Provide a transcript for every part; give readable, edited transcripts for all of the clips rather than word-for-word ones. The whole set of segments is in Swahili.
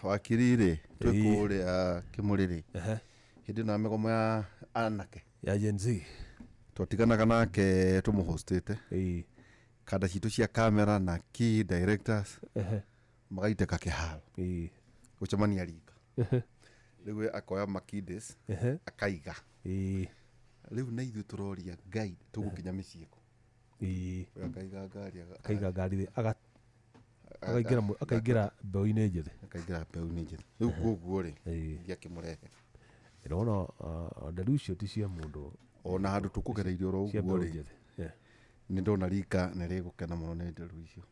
wakirire twikure kimuriri hindi na migomo ya anake ya Gen Z twatiganaga nake tumuhostete kada citu cia kamera na key directors magaiteka kiharo gucemania rika riu akoya makides akaiga riu na ithu turoria guide tugukinya micieko akaiga ngari akaingira mbeu-ini njithe riu koguo ri ndiakimurehe irona ndaru icio ti cia mundu ona handu tukugereire oro uguo ri ni ndona rika ni rigukena muno ni ndaru icio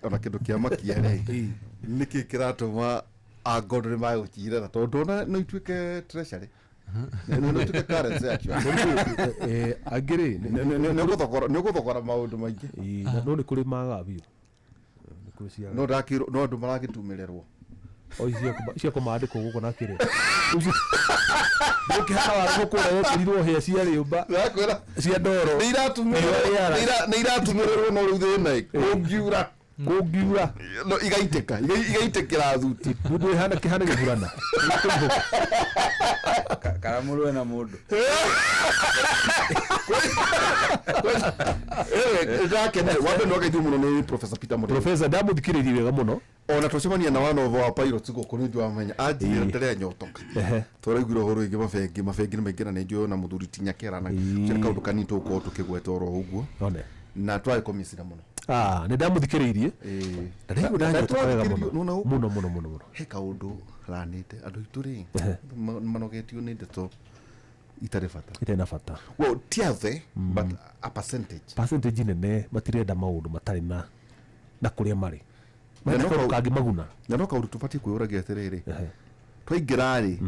ona kindu kia makia ri niki kiratuma agondo ni maguchirana tondu no ituike treasury no tuke currency actually agiri ni guthogora maundu maingi no ni kuri maga biu ni kuri cia no ndakiro no andu maragitumirerwo cia kumandiko guko na kire ukihana wa gukura yekirirwo hia cia riumba nakwira cia ndoro ni iratumirerwo no riu thina kungiura no igaitekera thuti mundu ihana kihana githurana karamurwe na mundu ndakene wambe no gaithu muno ni Professor Peter Muthoni. Professor ndamuthikiririe wega muno ona tucemania na one of our pilots guku ni ndwamenya anjire ndere nyotoka turaigura horo ingi mafengi ni maingira ni njo na muthuri Tinyakera na kiri kaundu kanito ko tukigweta oro uguo na twai komisira muno ni ndamuthikiririe ndarego ndanyotoka wega muno he kaundu ranite andu ituri manogetio ni ndeto itena fata well tiathe but a percentage nene matirenda maundu matari na kuria mari no kangi maguna na no kaundu tubati kwiragia atiriri twaingirari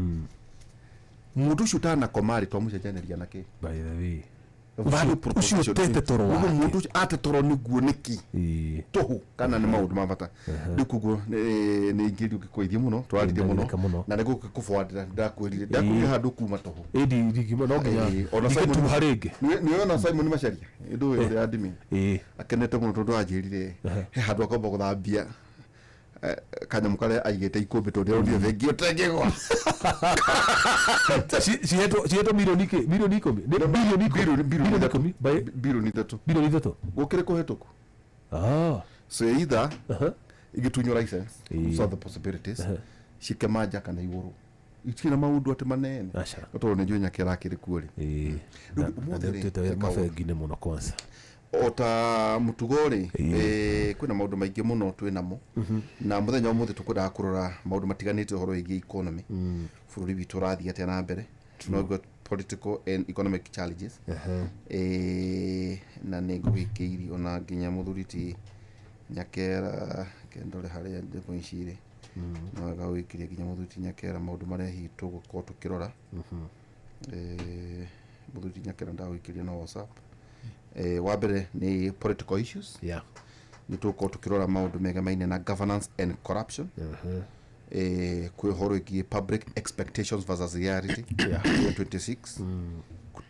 mundu ucio tana komari twamucenjaneria naki by the way value proposition tete toro wa mundu ate toro niguo niki tohu kana ni maundu mabata ndikugo ni ingiri ukikoithia muno twarithia muno na nigo kufuatira ndakwirire ndakuge handu kuma tohu digimo no nginya ona Simon harenge ni ona Simon Macharia ndu uri admin akenete muno tondu ajirire he handu akomba guthambia kanyamu kare aigete ikumbi tondu ndio thengio tengegwa cieto milioni 10 bilioni 3 gukire kuhetuku so either igitunywa license so the possibilities shikemaja kana iguru itina maundu ati manene tondu ni njunya kirakiri kuori mafengi ni muno kwanza ota mutugori kwina maundu maingi muno twinamo na muthenya umuthi tukwenda kurora maundu matiganite horo igi economy bururi witu rathia tena na mbere tunogo political and economic challenges na negoikiri ona nginya muthuriti Nyakera kendore haria ndipo icire na gawikiria nginya muthuriti Nyakera maundu maria hitu guko tukirora muthuriti Nyakera ndawikiria na WhatsApp wabere ni political issues ni tuko tukirora maundu mega maine na governance and corruption kwe horo igi public expectations versus reality 26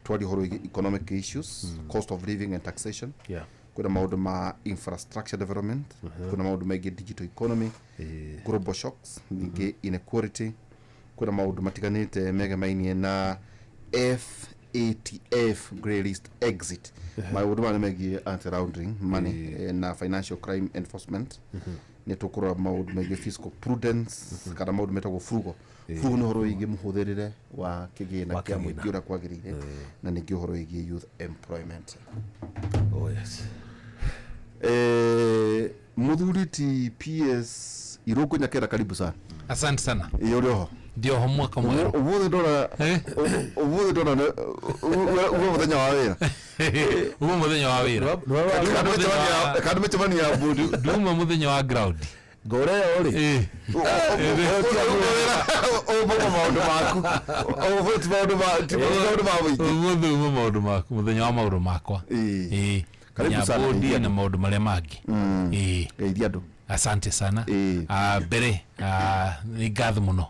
twali horo igi economic issues cost of living and taxation kuna maundu ma infrastructure development kuna maundu ma digital economy global shocks ni inequality kuna maundu matiganite mega maine na ATF grey list exit maundu mane megi anti-laundering money na financial crime enforcement ni tukura maundu megi fiscal prudence kana maundu metagwo frugal ni horo igi muhuthirire wa kigina kia muingi ura kwagirire na ni horo igi youth employment muthuriti PS Irungu Nyakera karibu sana. Asante sana. Iyo ndio ho mwaka mweru ubuthi ndona ubu muthenya wa wira kandi mecemani ya bundu nduma muthenya wa ground ngore ori maundu maku muthenya wa maundu makwa karibu sana ndio na maundu maria mangi geithia andu. Asante sana mbere ni ngatho muno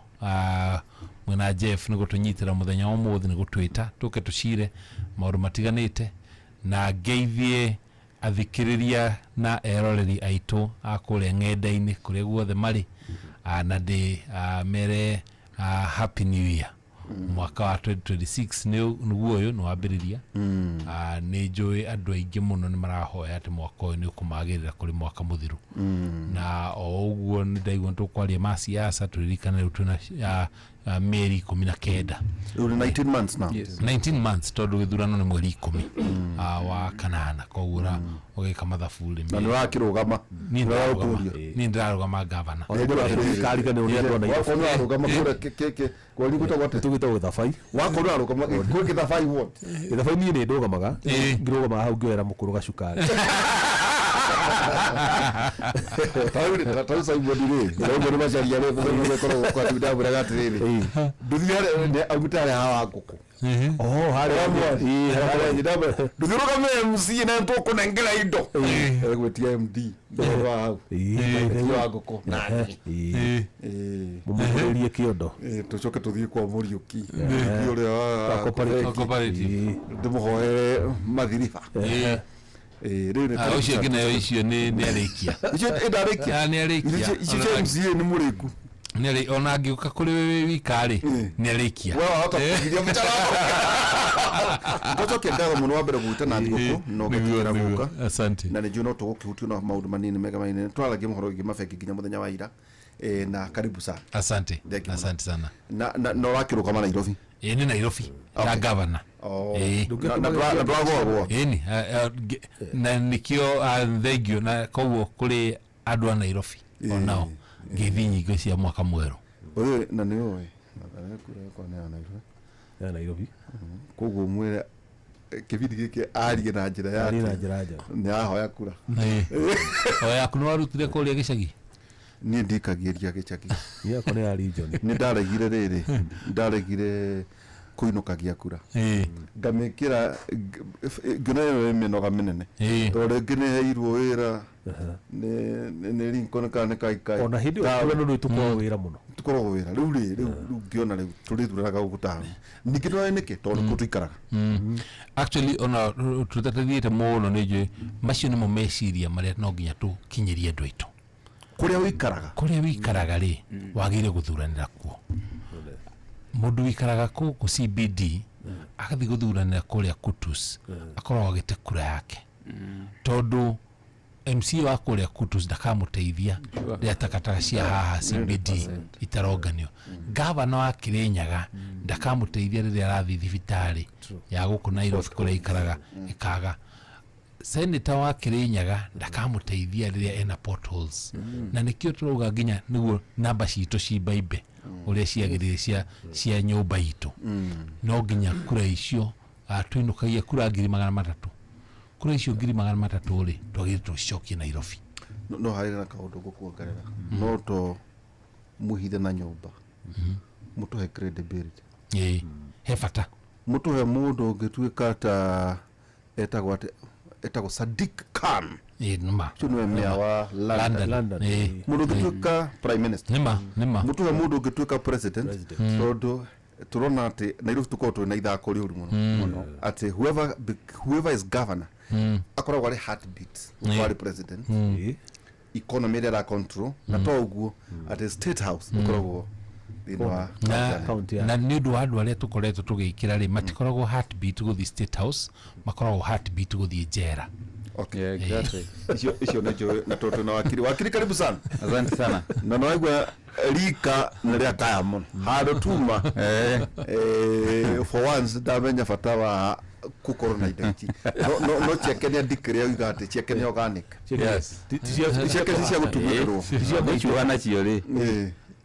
mwena Jeff ni gutunyitira muthenya wa muthi ni gutwita tuke tucire maundu matiganite na ngeithie athikiriria na eroreri aitu akule ng'enda-ini kuria guothe mari na ndi mere happy new year mwaka wa 2026 niguo uyu nwambiriria ni njui andu aingi muno ni marahoya ati mwaka uyu ni ukumagirira kuri mwaka muthiru na o uguo ni ndaigua tukwaria ma siasa turirikana riu tuna mieri 19 19 months now. Yes. 19 months tondu githurano ni mweri 10 wa kanana kogura ugika mathaburi na ni wakirugama ni ndirarugama gavana thirikari kana undu na wakorwo arugama kura keke kwari gutagwate tugita guthabai wakorwo arugama kuri githabai what githabai ni ndugamaga ngirugama hau ngioera mukuru gacukari tausa ibodire ndio macharia leo ndio korwo kwa ndabura gatiriri nduthire ne agutare hawa nguku hari ndurugame MC na ntoko nengera indo egwetia MD ndio hau wa nguku mumurerie kiondo tucoke tuthie kwa Muriuki uria wa cooperative ndimuhoere mathiriba ucio nginayo icio ni arikia icio ndarikia ni arikia icio MCA ni muriku ni ari ona angiuka kuri wewe wikari ni arikia wewe hata kugiria mchana ngoto kendaga muno wa mbere gwitana ndiguku no gikira guka asante na ni juno tugukihutio na maundu manini mega manini twaragia muhoro gi mafeki ginya muthenya wa ira na karibu sana asante sana na no wakiruka mana Nairobi ni Nairobi na governor na twagwa ni na nikio thengio na koguo kuri andu a Nairobi onao ngithinyi ngo cia mwaka mweru oyo na ni oe na kura kwa na Nairobi koguo mwere kibidi giki arie na njira ya ni ahoya kura oya kuno warutire kuria gicagi ni ndikagiria gicagi ya kone ya region ni ndaregire kuinukagia kura ngamikira nginayo minoga minene tore ngine heirwo wira ne rinkon kana kai ona hindi wa no tukoro wira muno tukoro wira riu ngiona riu turithuraga ugutana nikitwa nike tondu kutuikaraga actually ona tutatathiete muno nije macio nimo meciria maria no nginya tukinyirie andu aitu kuria wikaraga ri wagire guthuranira kuo mundu wikaraga ku CBD akathi guthuranira kuria Kutus akorwo agite kura yake tondu MC wa kuria Kutus ndakamuteithia ria takataka cia haha CBD itaronganio gavana wa Kirinyaga ndakamuteithia riria arathi thibitari ya guku Nairobi kuria ikaraga ikaga senator wa Kirinyaga ndakamuteithia riria ena potholes na nikio turuga nginya niguo namba citu cibaibe uria ciagirire cia nyumba itu no nginya kura icio atuinukagia kura 300,000 kura icio 300,000 ri twagire tucokie Nairobi no hari na kaundu gukuongerera no to muhithe na nyumba mutuhe credibility he fata mutuhe mundu ngituika ta etagwo Sadiq Khan nima chuno mea wa London mundu ngituika prime minister nima mutuhe mundu ngituika president tondu turona ati Nairobi tukoto na ithako riuru muno ati whoever is governor akoragwo ari heartbeat wa president economy ria control na to uguo ati state house akoragwo na ni ndu andu aria tukoretwo tugikira ri matikoragwo heartbeat guthi state house makoragwo heartbeat guthi njera. Okay, exactly. Isio na toto na wakili karibu sana. Asante sana. Na naigwa rika na ria kaya muno hado tuma for once ndamenya fata wa kukorwo na idaiti no chekenia dikire ugate chekenia organic. Yes. Chekenia cia gutumirwo cia mwichu ana cio ri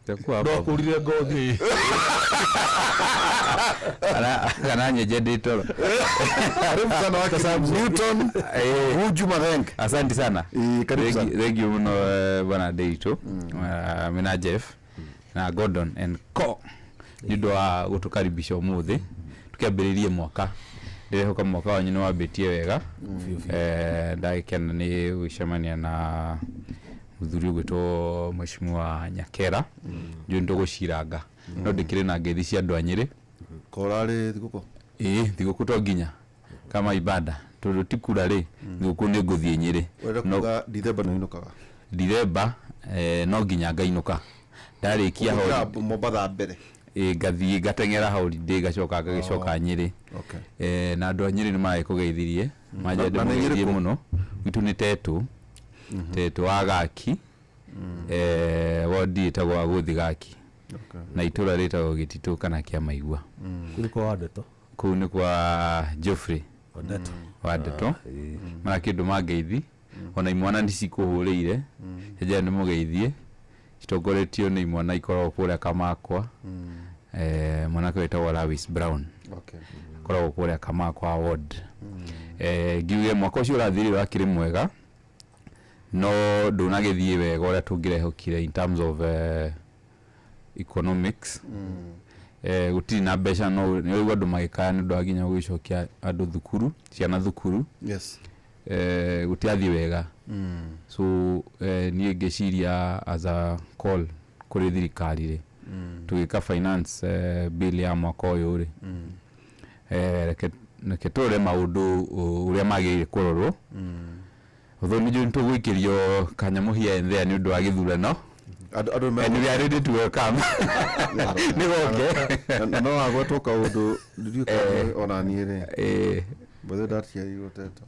takwa hapo ndo kurire ngothi kana nyeje ditoro karibu sana wake Newton Huju Marenga. Asante sana. Karibu sana. Thank you mno bwana Deito. Mina Jeff na Gordon and Co. Nido wa gutukaribisha umuthi tukiambiririe mwaka ndio kama mwaka wanyu no wabetie wega ndakena ni gucemania na muthuri gwito mheshimiwa Nyakera ndio ndoguciranga no ndikire na ngethi cia andu anyiri korari thiguko thiguko to nginya kama ibada tondu tikura ri guku ni nguthie Nyeri no December no inokaga December no nginya ngainuka ndarikia ho Mombasa mbere ngathie ngatengera holiday gacoka ngagicoka Nyeri na andu a Nyeri ni maraikugeithirie majende mugeithie muno gitu ni tetu wa Gaki wodi etagwo Guthi Gaki na itura ritagwo Gititu kana kia Maigua kuri kwa Wadeto kuu ni kwa Geoffrey Wadeto mara kindu mangeithi ona imwana ndicikuhuriire heja ni mugeithie citongoretio ni imwana ikoragwo kuria Kamakwa mwanake wetagwo Lawis Brown koragwo kuria Kamakwa ward ngiuge mwaka ucio urathirire wakiri mwega no ndunagithie wega uria tungirehokire in terms of economics gutiri na mbeca no ni uigwa andu magikaya ni ndaginya gwicokia andu thukuru ciana thukuru gutiathi wega so ni ngeciria as a call kuri thirikari ri tugika finance bill ya mwaka uyu ri reke tore maundu uria magire kurorwo although ni tugwikirio kanyamu here ni undu wa githurano and we are ready to welcome ni goke no agwetoka undu ndiuka ona ni ri bothe datia igoteta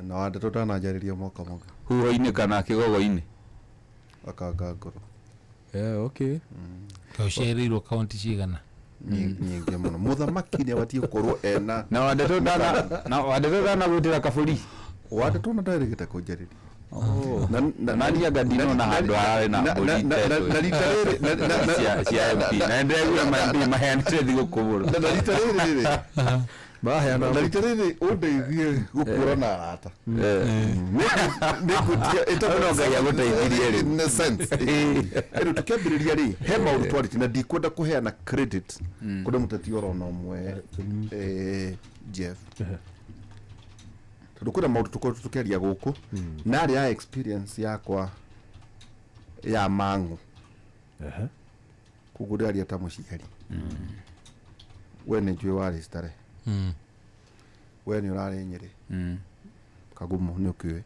na Wadeto ndanajariria mwaka mwaka huho-ini kana kigogo-ini akanga ngoro okay kaucereirwo kaunti cigana nyingi muno muthamaki ni abatie gukorwo ena na Wadeto ndanagwitira kaburi Wadeto ndarigite kunjariria nani agadino na handu arare na bodi tetu na rita riri cia MP na ndeguo maheanire thigo kubura na rita riri baheana na rita riri undeithie gukura na arata nikutia itakunoga ya guteithirie ri in a sense tukiambiriria ri he maundu twariti na ndikwenda kuheana credit kuri muteti orona umwe Jeff tukura maundu tukeria guku nari ya experience yakwa ya Mang'u kugudaria ta muciari we ni njui wari stare we ni urari Nyeri Kagumo ni ukiwe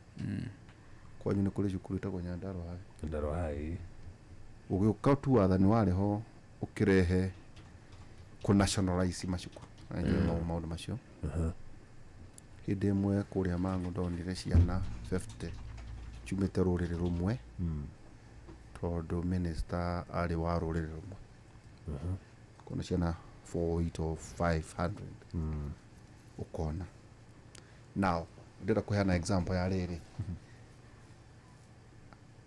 kwanyu ni kuri cukuru itagwo Nyandarua hai ugiuka tu wathani wari ho ukirehe ku nationalize macukuru no maundu macio hindi imwe kuria Mang'u ndonire ciana 50 cumite ruriri rumwe tondu minister ari wa ruriri rumwe kuna ciana 4 or 500 ukona now ndira kuheana example ya riri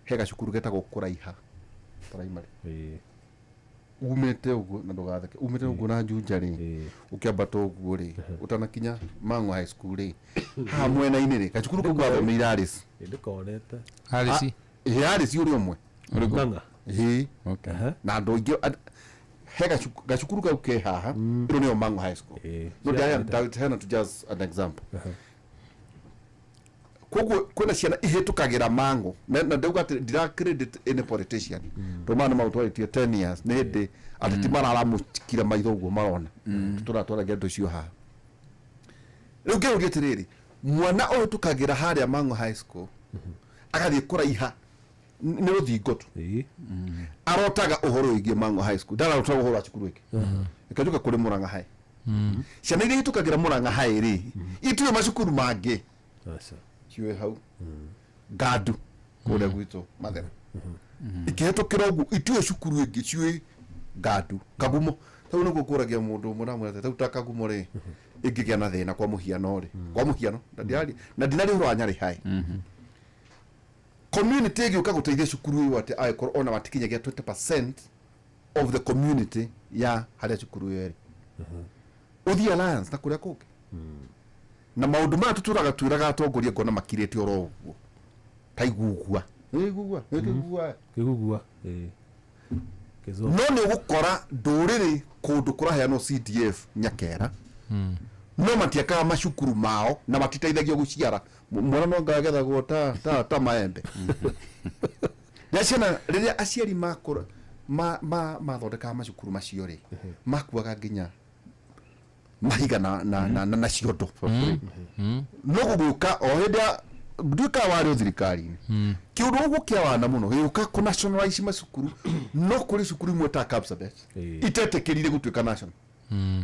hega cukuru getagwo Kuraiha primary umete uguo na ndugatheke umete uguo na Junja ri ukiambata uguo ri utanakinya Mang'u high school ri ha mwena-ini ri gacukuru kau gathomeire Alice ndikonete Alice uri umwe Ng'ang'a na andu ingi hega gacukuru kau ke haha iro ni Mang'u high school no ndahena to just an example koguo kuna ciana ihitukagira Mang'u na ndauga ati ndira credit any politician to mana mautwaritie 10 years ni hindi ati mararamukira maitho uguo marona turatwara gendo cio haha riu ngiuria atiriri mwana uyu tukagira haria Mang'u high school agathie Kuraiha ni ruthingo tu arotaga uhoro wigie Mang'u high school ndararotaga uhoro wa cukuru iki ikajuka kuri Murang'a high ciana iria itukagira Murang'a high ri ituwe macukuru mangi ciwe hau Gadu kuria gwitu Mathera ikihetukira uguo ituwe cukuru ingi ciwe Gadu Kagumo tau niguo kuragia mundu muramwete tau ta Kagumo ri ingigia na thina kwa muhiano ri kwa muhiano na ndinari horo anyari high community giuka guteithia cukuru uyu ati aikorwo ona matikinyagia 20% of the community ya haria cukuru yeri uthi alliance na kuria kungi na maundu ma tuturaga twiraga atongoria ngona makirite oro uguo ta igugua kigugua no ni ugukora nduriri kundu kuraheanwo CDF Nyakera no matiakaga macukuru mao na matiteithagio guciara mwana no ngagethagwo ta maembe na ciana riria aciari mathondeka macukuru macio ri makuaga nginya mahiga na ciondo no guguka o hinda nduka wari uthirikari kiundu ugu kia wana muno giuka ku nationalize macukuru no kuri cukuru imwe ta Kapsabet itetekirire gutuika national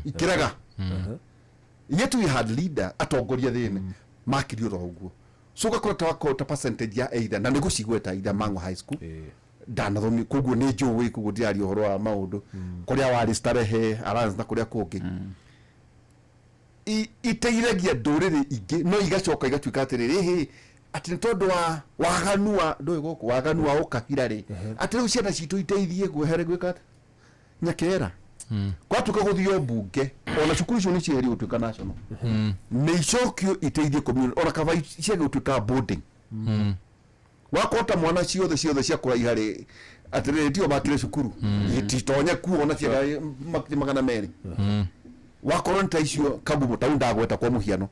ikiraga yet we had leader atongoria thine makiri ro uguo so gakora ta percentage ya either na nigucigweta either Mangu High School ndanathomi kuguo ni njuwi kuguo ndiari uhoro wa maundu kuria wari starehe alliance na kuria kungi iteiragia nduriri ingi no igacoka igatuika atiriri ati tondu wa waganu wa ndoy guku waganu wa ukahira ri ati riu ciana citu iteithie gwehere gwika nyakera kwa tukaguthio bunge ona cukuru icio ni cieri utuika national ni icokio iteithie community ona kava ciege utuika boarding wakota mwana ciothe cia kuraiha ri atiriri tio makire cukuru ititonya kuona ciega magana meri wakorwo nta icio kabumu taunda gweta kwa muhiano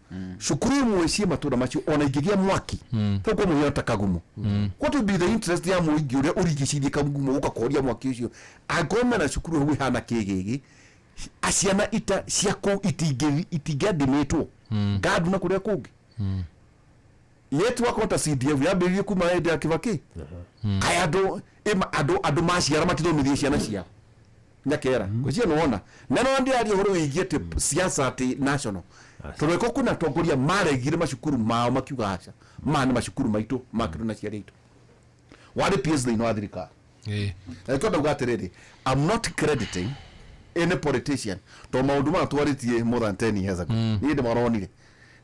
cukuru imwe cie matura macio ona ingigia mwaki to kwa muhiano ta kagumu what would be the interest ya muingi uria urigicirie kagumu ukakoria mwaki ucio agome na cukuru hu hana kigigi aciana ita ciako itingiadimitwo gadu na kuria kungi yetu wakota CDF yambiririe kuma ende ya Kibaki kayado ando maciara matithomithie ciana ciao nyakera kucia nuona nano ndi ari horo wigie te siasa ati national tureko kuna tongoria maregire macukuru mao makiuga acha mane macukuru maitu makiru na ciari itu wari PS no athirika ikoda ugaterere I'm not crediting any politician to maundu ma twaritie more than 10 years ago ni ndi maronire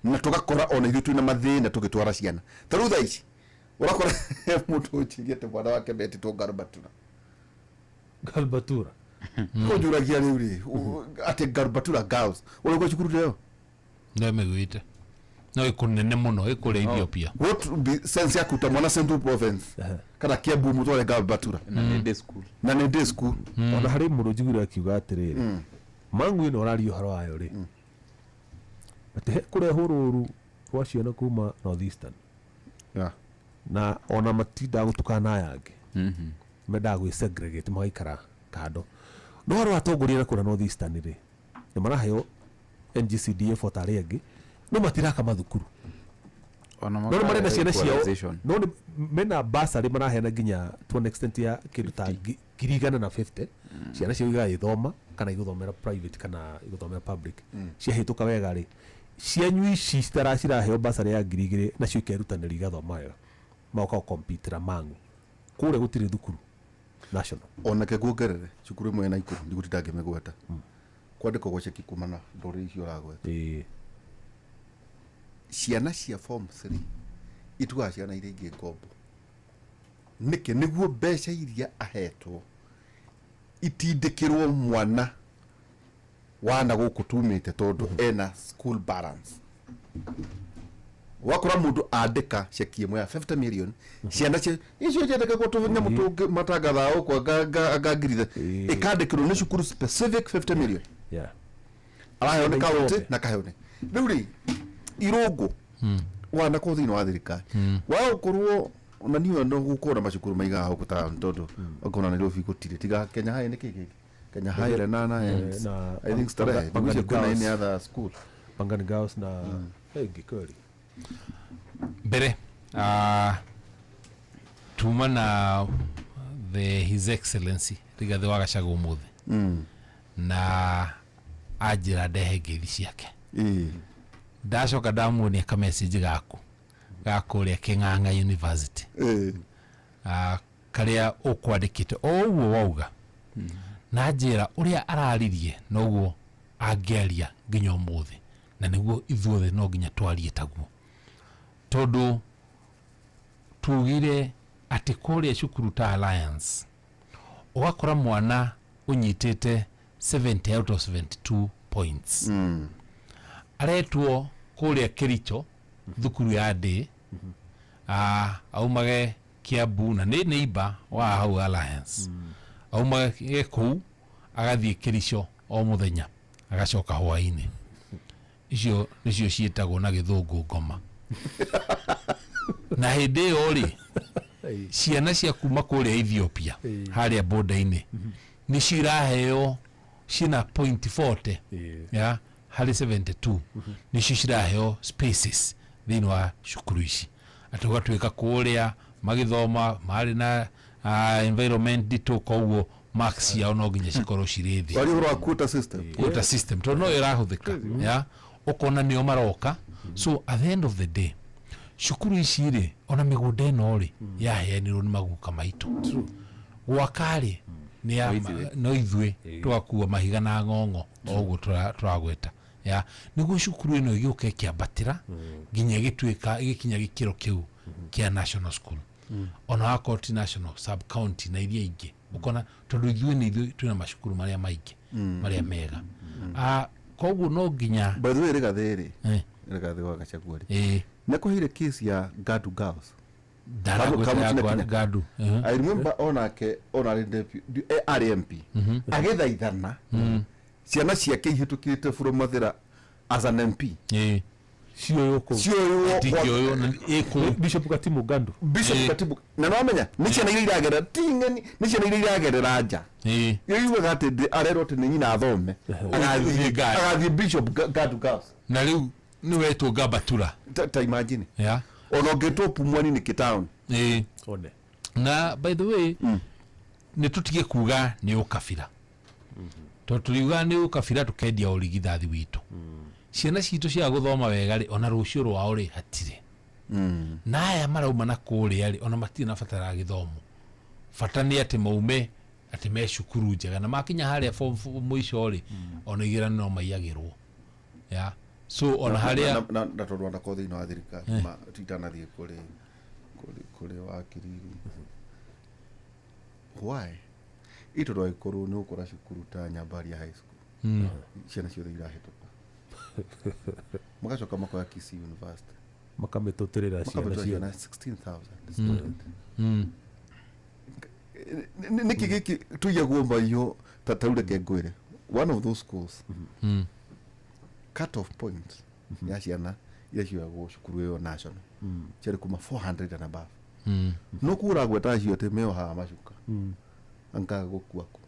na tugakora ona ithu twina mathina tugitwara ciana tarutha ici urakora mutu uchigete bwana wake beti to Galbatura kujuragia riuri ate Galbatura girls ulikuwa cukuru leo ndio megwite no ikunene muno ikure Ethiopia what be sense ya kutamwana Central Province kana Kiambu mutware Galbatura na ni day school ona hari murujigura akiuga atiriri Mangu ino radio haro ayo ri ate kure hururu kwa ciana kuma Northeastern na ona matinda gutukana yange menda gwi segregate maikara kado no haro atongoria na kuna Northeastern ri ni maraheyo NGCDF otari angi no matiraka mathukuru no marenda ciana ciao no mena basari marahena ginya to an extent ya kindu ta 150 ciana ciao igaithoma kana iguthomera private kana iguthomera public ciahituka wega ri cianyu ici ciraheo basari ya 2,000 na cio ikerutanĩria igathoma wega mauka compete na Mangu kure gutire thukuru national ona ke gugerere cukuru imwe na ikuru ndigutinda ngimegweta kwandiko gwaceki kumana ndori icio ragweta ciana cia form 3 ituga ciana iria ingi ngombo nike niguo mbeca iria ahetwo itindikirwo mwana wana guku tumite tondu ena school balance wakora mundu andika cheki imwe ya 50 million ciana cia icio jendeka gutunya mutu matangatha kwa agagirire ikandikirwo ni cukuru specific 50 million arayo ni kaunti na kahone riuri irungu wana ko thino wa thirikari wa ukorwo ona niyo ndo gukora macukuru maiga huko ta ntondo akona na Nairobi gutire tiga Kenya High ni kiki Kenya High na I think stare kuna any other school Pangani Girls na Gikori bere tuma na His Excellency Rigathi wa Gachagua umuthi na ajira ndehe ngethi ciake ndacoka ndamuonia ka message gakuria King'ang'a University karia ukwandikite o uguo wauga na njira uria araririe noguo angiaria nginya umuthi na niguo ithuothe no nginya twarie taguo tondu tugire ati kuria cukuru ta Alliance ugakora mwana unyitite 70 out of 72 points aretwo kuria Kericho thukuru ya day aumage Kiambu na ni neighbor wa hau Alliance aumage ku agathie Kericho o muthenya agacoka hwaini icio nicio cietagwo na githungu ngoma na hindi yo ri ciana cia kuma kuria Ethiopia haria border-ini ni ciraheo cina point 40 ya harĩ 72 nĩcio ciraheo spaces thĩinĩ wa cukuru ici, atĩ gũgatuĩka kũrĩa magĩthoma marĩ na environment nditũ, koguo marks ciao no nginya cikorwo cirĩ thĩ. Wali ũhoro wa quota system, quota system tondũ no ĩrahũthĩka ya ũkona nĩo maroka. So at the end of the day cukuru ici rĩ, ona mĩgũnda ĩno rĩ yaheanirwo nĩ maguka maitũ gwaka rĩ no ithuĩ twakua mahiga na ng'ong'o ũguo tũragweta ya nĩguo cukuru ĩno ĩgĩũka ĩkĩambatĩra nginya ĩgĩkinya gĩkĩro kĩu kĩa national school, ona akorwo ti national, sub county na iria ingĩ ũkona, tondũ ithuĩ twĩna macukuru marĩa maingĩ marĩa mega. Koguo no nginya by the way Rigathi wa Gachagua nĩ kũhire case ya Gadu Girls Gadu. I remember onake RMP agĩthaithana ciana ciake ihĩtũkĩte from Mathira as an MP Bishop Katimu Gandu na no menya nĩ ciana iria iragerera ting'eni, nĩ ciana iria iragerera nja yoiwe atĩ arerwo atĩ nĩ nyina athome agathiĩ Bishop Gadu Girls na rĩu nĩ wetwo Gabatura ta imagine ona ũngĩtwo Pumwani nĩ kĩtown na by the way nĩ tũtige kuga nĩ ũkabira tondũ tũriuga nĩ ũkabira tũkendia ũrigithathi witũ. Ciana citũ cia gũthoma wega rĩ, ona rũciũ rwao rĩ hatirĩ, na aya marauma na kũrĩa rĩ ona matirĩ na batara gĩthomo. Bata nĩ atĩ maume atĩ me cukuru njega, na makinya harĩa form mũico rĩ ona igeranio no maiyagĩrwo ya so ona harĩa na tondũ anda ko thĩinĩ wa thirikari titanathiĩ kũrĩ wakiri why ito ndo ikorwo nĩ ũkora cukuru ta Nyambaria High School ciana ciothe irahĩtũka magacoka makoya Kisii University makamĩtũtĩrĩra ciana 16,000 student nĩkĩ gĩkĩ tuiyagwo maiyo taureke ngwĩre one of those schools cut off point ya ciana iria ciagwo cukuru ĩyo national ciarĩ kuma 400 and above no kuragweta cio atĩ meo haha macuka ankaga gũkuaku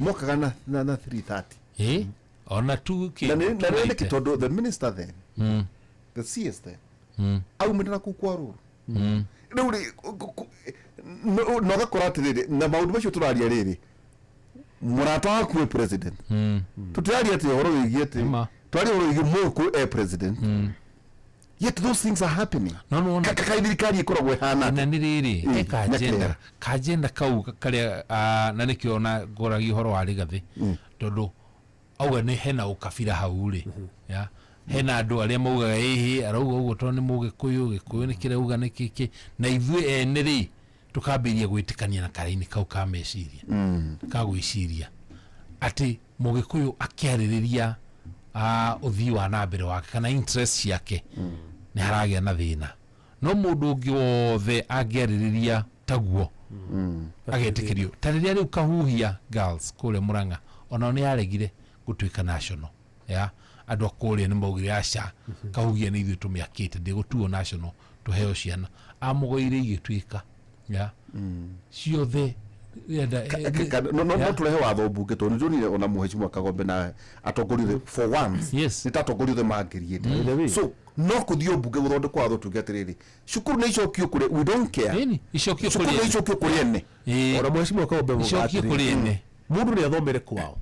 mokaga na 330 ona tu na nĩ kĩtondũ the minister then the CS then aumĩte na kũkwa rũru rĩu no gakora atĩrĩrĩ na maũndũ macio tũraria rĩrĩ mũrata waku president tũtiraria atĩ ũhoro wĩgiĩ atĩ twaria ũhoro wĩgiĩ mũkũ president yet those things are happening. No kaka thirikari ikoragwo ihana na nĩ rĩrĩ kajenda kau karĩa na nĩkĩo ona ngoragi ũhoro wa Rigathi tondũ auga nĩ hena ũkabira hau rĩ ya hena andũ arĩa maugaga ĩhĩ arauga ũguo tondũ nĩ Mũgĩkũyũ nĩ kĩrauga nĩ kĩkĩ na ithuĩ ene rĩ tũkambĩrĩria gwĩtĩkania na karaini kau ka meciria ka gwĩciria atĩ Mũgĩkũyũ akĩarĩrĩria ũthii wa na mbere wake kana interest ciake nĩ haragĩa na thĩna, no mũndũ ũngĩ wothe angĩarĩrĩria taguo agetĩkĩrio ta rĩrĩa rĩu Kahuhia Girls kũrĩa Mũrang'a ona nĩ yaregire gũtuĩka national ya andũ a kũrĩa nĩ maugire aca Kahuhia nĩ ithuĩ tũmĩakĩte ndĩgũtuo national tũheo ciana amũgoire igĩtuĩka ya ciothe no turehe watho mbunge tondũ nĩtũnire ona Mheshimiwa Kagombe na atongoria for once nĩ tatongoria mangĩriĩte so no kũthiĩ mbunge gũthondekwo watho tuge atĩrĩrĩ cukuru nĩ icokio kũrĩ we don't care icokio kũrĩ ene ona Mheshimiwa Kagombe icokio kũrĩ ene mũndũ nĩ athomere kwao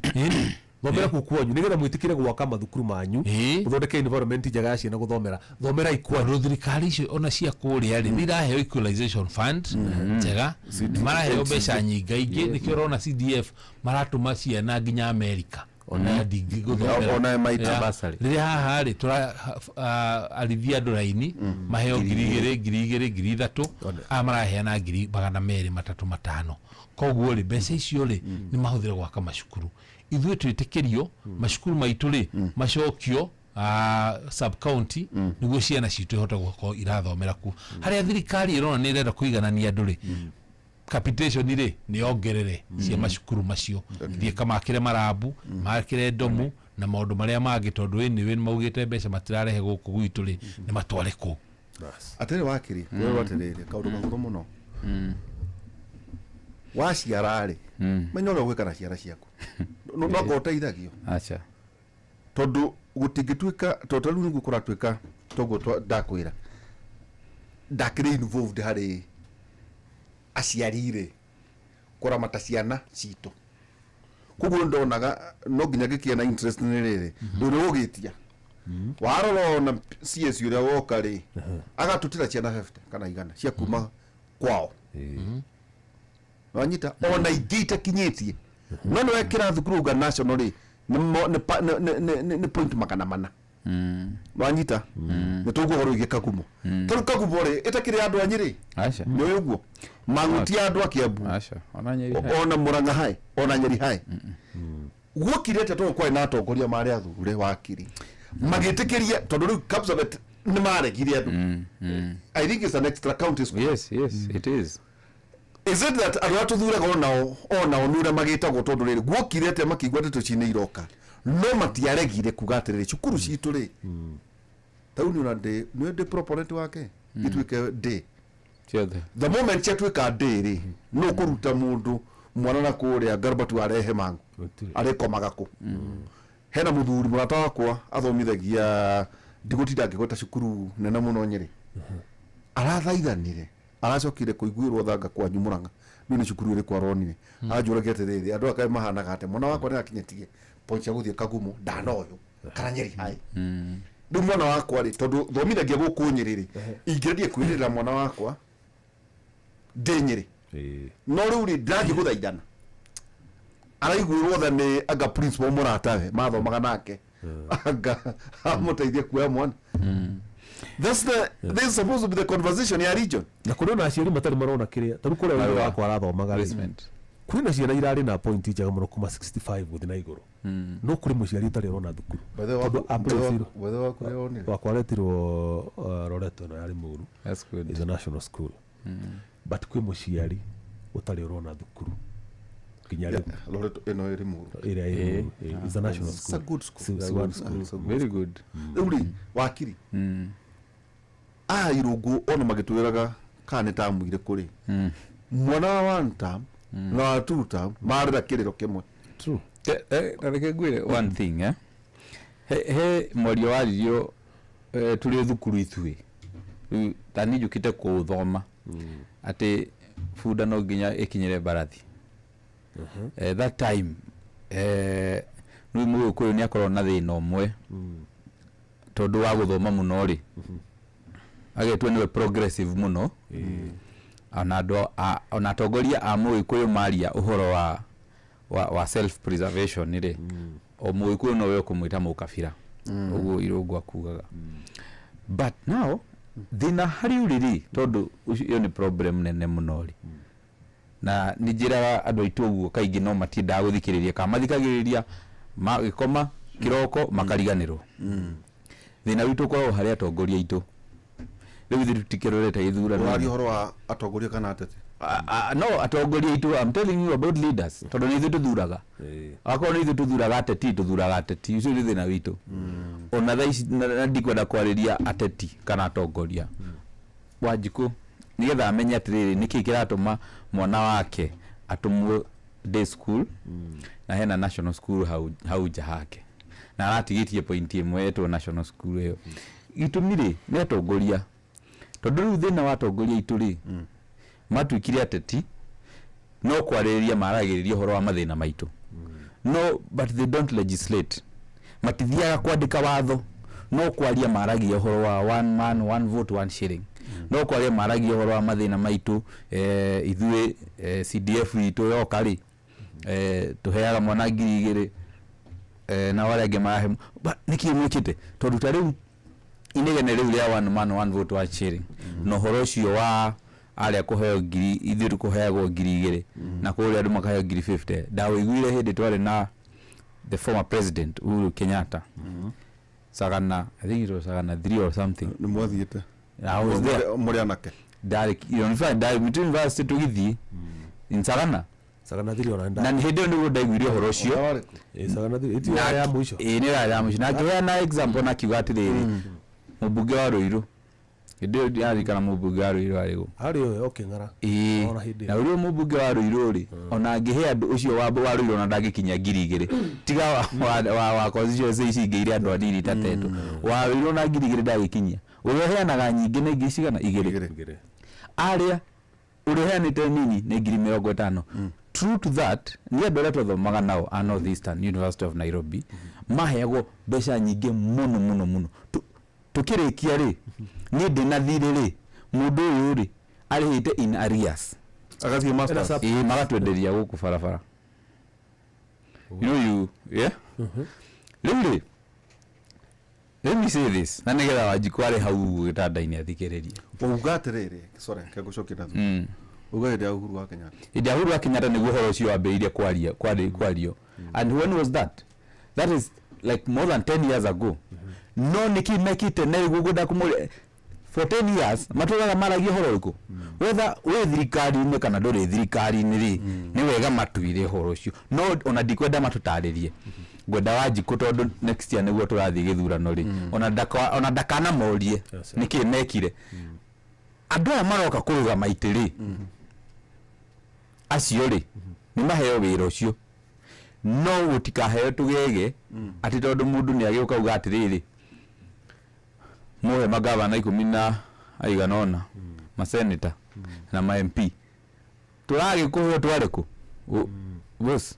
thomera kuu kwanyu nĩgetha mwĩtĩkĩre gwaka mathukuru manyu gũthondeka environment njega ya ciana gũthomera thomera ikwanyu. Thirikari icio ona cia kũrĩa rĩ nĩiraheo equalization fund njega maraheo mbeca nyingaingĩ nĩkĩo ũrona CDF maratũma ciana nginya America ona ndingi gũthomera ona maita basari rĩrĩa haha rĩ arithia andũ raini maheo 2,000 3,000 maraheana 200 3,000 5,000 koguo rĩ mbeca icio rĩ nĩ mahũthĩre gwaka macukuru ithuĩ twĩtĩkĩrio macukuru maitũ rĩ macokio sub county nĩguo ciana citũ ihota gũkorwo irathomera ku harĩa thirikari ĩrona nĩ ĩrenda kũiganania andũ rĩ capitation rĩ nĩ ongerere cia macukuru macio thiĩ kamakĩre marabu makĩre ndomu na maũndũ marĩa mangĩ tondũ nĩ maugĩte mbeca matirarehe gũkũ gwitũ rĩ nĩ matware kũ atĩrĩ wakiri wewe atĩrĩrĩ kaũndũ mahũthũ mũno waciara rĩ menya ũrĩa gwĩka na ciara ciaku no gũteithagio acha tondũ gutingituika totalu ni gukora twika togo ndakwira ndakire involved hari aciarire kuramata ciana cito kuguo ndonaga no nginya gikia na interest ni riri ndu ugitia waroro na CS uria woka ri agatutira ciana 50 kana igana cia kuma kwao wanyita ona igite kinyitie no no ekira thukuru ga national ri ni point magana mana wanyita ni tuguhoro igika kumo kiru kagumo ri itakire andu anyiri acha ni uguo maguti andu akiambu acha ona nyeri ona Murang'a hai ona Nyeri hai gwokirete to kwa na atongoria mari athure wakiri magitikiria tondu riu Kapsabet ni maregirie andu I think it's an extra county school. Yes it is It that aratu thuraga ona onura magitagwo tondu riri gwokirete makigwa ndeto cine iroka no matiaregire kugatiriri cukuru citu ri tau ni unande ni de proponent wake itwike day the moment chatwika day ri no kuruta mundu mwana na kuria garbatu arehe mangu arikomaga ku hena muthuri murata wakwa athomithagia ndigutida ngigota cukuru nena muno Nyeri arathaithanire aracokire kuiguirwo thanga kwa Murang'a ni cukuru iri kwa ronire ajuragete riri andu akae mahanaga ate mwana wakwa ni akinyetie points ya guthie Kagumo ndanoyo kana Nyeri hai ndu mwana wakwa ri tondu thomithagia guku Nyeri ingirendie kwirira mwana wakwa ndi Nyeri no riu ri ndagi guthaithana araiguirwo tha ni anga principal muratawe mathomaga nake anga amuteithie kuoya mwana this is supposed to be the conversation ya region na kuna aciari matari marona kiria taru kuria wale wako arathomaga kuri na ciana irari na point njega muno kuma 65 guthi na iguru no kuri muciari utari rona thukuru whether wakureone wakwaretirwo Loreto na yari muru that's good is a national school but kwi muciari utari rona thukuru kinyari Loreto eno iri muru ira is a national it's school a good school very good uri wakiri irungu ona magitwiraga kana tamwire kuri mwana wa one term na two term marira kiriro kimwe true reke ngwire one thing he morio wario tuli thukuru ithui tani jukite ku thoma ati fuda no ginya ikinyire barathi that time nui muyo ni akorwo na thina umwe tondu wa guthoma muno ri agetwe niwe progressive muno ona atongoria a Muikuyu maria uhoro wa self preservation ri o Muikuyu no we kumwita mukabira uguo irungu akugaga but now thina hari uriri tondu iyo ni problem nene muno ri na nijira andu aitu uguo kaingi no matinda guthikiriria ka mathikagiriria magikoma kiroko makariganirwo thina witu kwa hari atongoria aitu riu thitikirorete ithurano wari horo wa atongoria kana atete no atongoria aitu I'm telling you about leaders tondu ni thitu thuraga akoro ni thitu thuraga ateti ucio ni thina witu ona thaici na ndikwenda kwariria ateti kana atongoria Wanjiku nigetha amenye atiriri niki kiratuma mwana wake atumwe day school na hena national school hauja hake na aratigitie point imwe yetu national school hiyo itumire ni atongoria tondu riu thina wa atongoria ituri matwikire ateti no kwariria maragiriria horo wa mathina maitu no but they don't legislate matithiaga kwandika watho no kwaria maragia horo wa one man one vote one shilling no kwaria maragia horo wa mathina maitu ithue CDF itu yoka ri tuheaga mwana 2,000 na wale ange marahe niki mwikite tondu ta riu inegene riu ria one man one vote one shilling no horo cio wa aria kuheo ngiri ithiru kuheagwo 2,000 na kuria andu makaheo 50 dawa igwire hindi twari na the former president Uhuru Kenyatta Sagana I think it was Sagana 3 or something ni mwathiete I was there murianake direct you know direct between university tugithi in Sagana 3 ona na ni hindi ndio ndaiguire horo cio Sagana 3 iti ya mwisho ni ya mwisho na kwa na example na kiuga atiriri mubunge wa Ruiru ndio ndirikana mũmbunge wa Ruiru arĩ gũ arĩ oyo okĩng'ara ona hindi na ũrĩa mũmbunge wa Ruiru rĩ ona angĩhe andũ ũcio wa Ruiru ona ndangĩkinya 2,000 tiga wa constituency ici ingĩ iria andũ anini ta Teto wa Ruiru na 2,000 ndagĩkinyia ũrĩa heanaga nyingĩ nĩ ingĩ cigana 2 arĩa ũrĩa heanĩte nini nĩ 50,000 true to that ni andũ arĩa twathomaga nao a North Eastern University of Nairobi maheagwo mbeca nyingĩ mũno tukĩrĩkia rĩ ni ndĩna thirĩ rĩ mũndũ ũyũ rĩ arĩhĩte in arrears agathiĩ masters magatwenderia gũkũ barabara yeah rĩu let me say this na nĩgetha Wanjikũ arĩ hau gĩtanda-inĩ athikĩrĩrie uga atĩrĩrĩ sorry kegũcokera thu uga hĩndĩ ya Uhuru wa Kenyatta hĩndĩ ya Uhuru wa Kenyatta nĩguo ũhoro ũcio wambĩrĩirie kwario and when was that is like more than 10 years ago no niki mekite nĩguo ngwenda kũmũria for 10 years matũraga maragia ũhoro ũrĩkũ whether wĩ thirikari-inĩ kana ndũrĩ thirikari-inĩ rĩ nĩ wega matuire ũhoro ũcio no ona ndikwenda matũtarĩrie ngwenda Wanjikũ tondũ next year nĩguo tũrathiĩ gĩthurano rĩ ona ndakana morie nĩkĩ mekire andũ aya maroka kũrũgama itĩ rĩ acio rĩ nĩ maheo wĩra ũcio no gũtikaheo tũgege atĩ tondũ mũndũ nĩ agĩũka uga atĩrĩrĩ mũhe magavana 10 na aigana ona maseneta na ma MP tũragĩkũheo twarĩkũ boss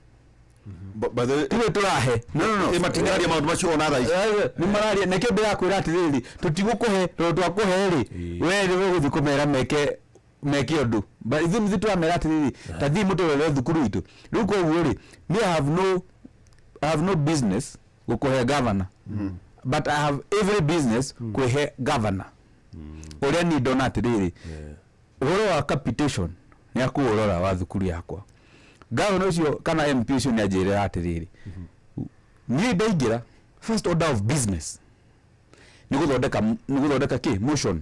tuwe tũrahe no matinaria maũndũ macio ona thaa ici nĩ mararia nĩ kĩndũ yakwĩra atĩrĩrĩ tũtigũkũhe tondũ twakũhe rĩ we nĩ gũgũthiĩ kũmera meke ũndũ ithuĩ twamera atĩrĩrĩ ta thiĩ mũtũrore thukuru witũ rĩu koguo rĩ I have no business gũkũhe governor but I have every business kũhe governor ũrĩa ni ndona atĩrĩrĩ ũhoro wa capitation nĩ akũũrora wa thukuru yakwa governor ũcio kana MP ũcio nĩ anjĩrĩra atĩrĩrĩ niĩ ndaingĩra first order of business nĩ gũthondeka kĩ motion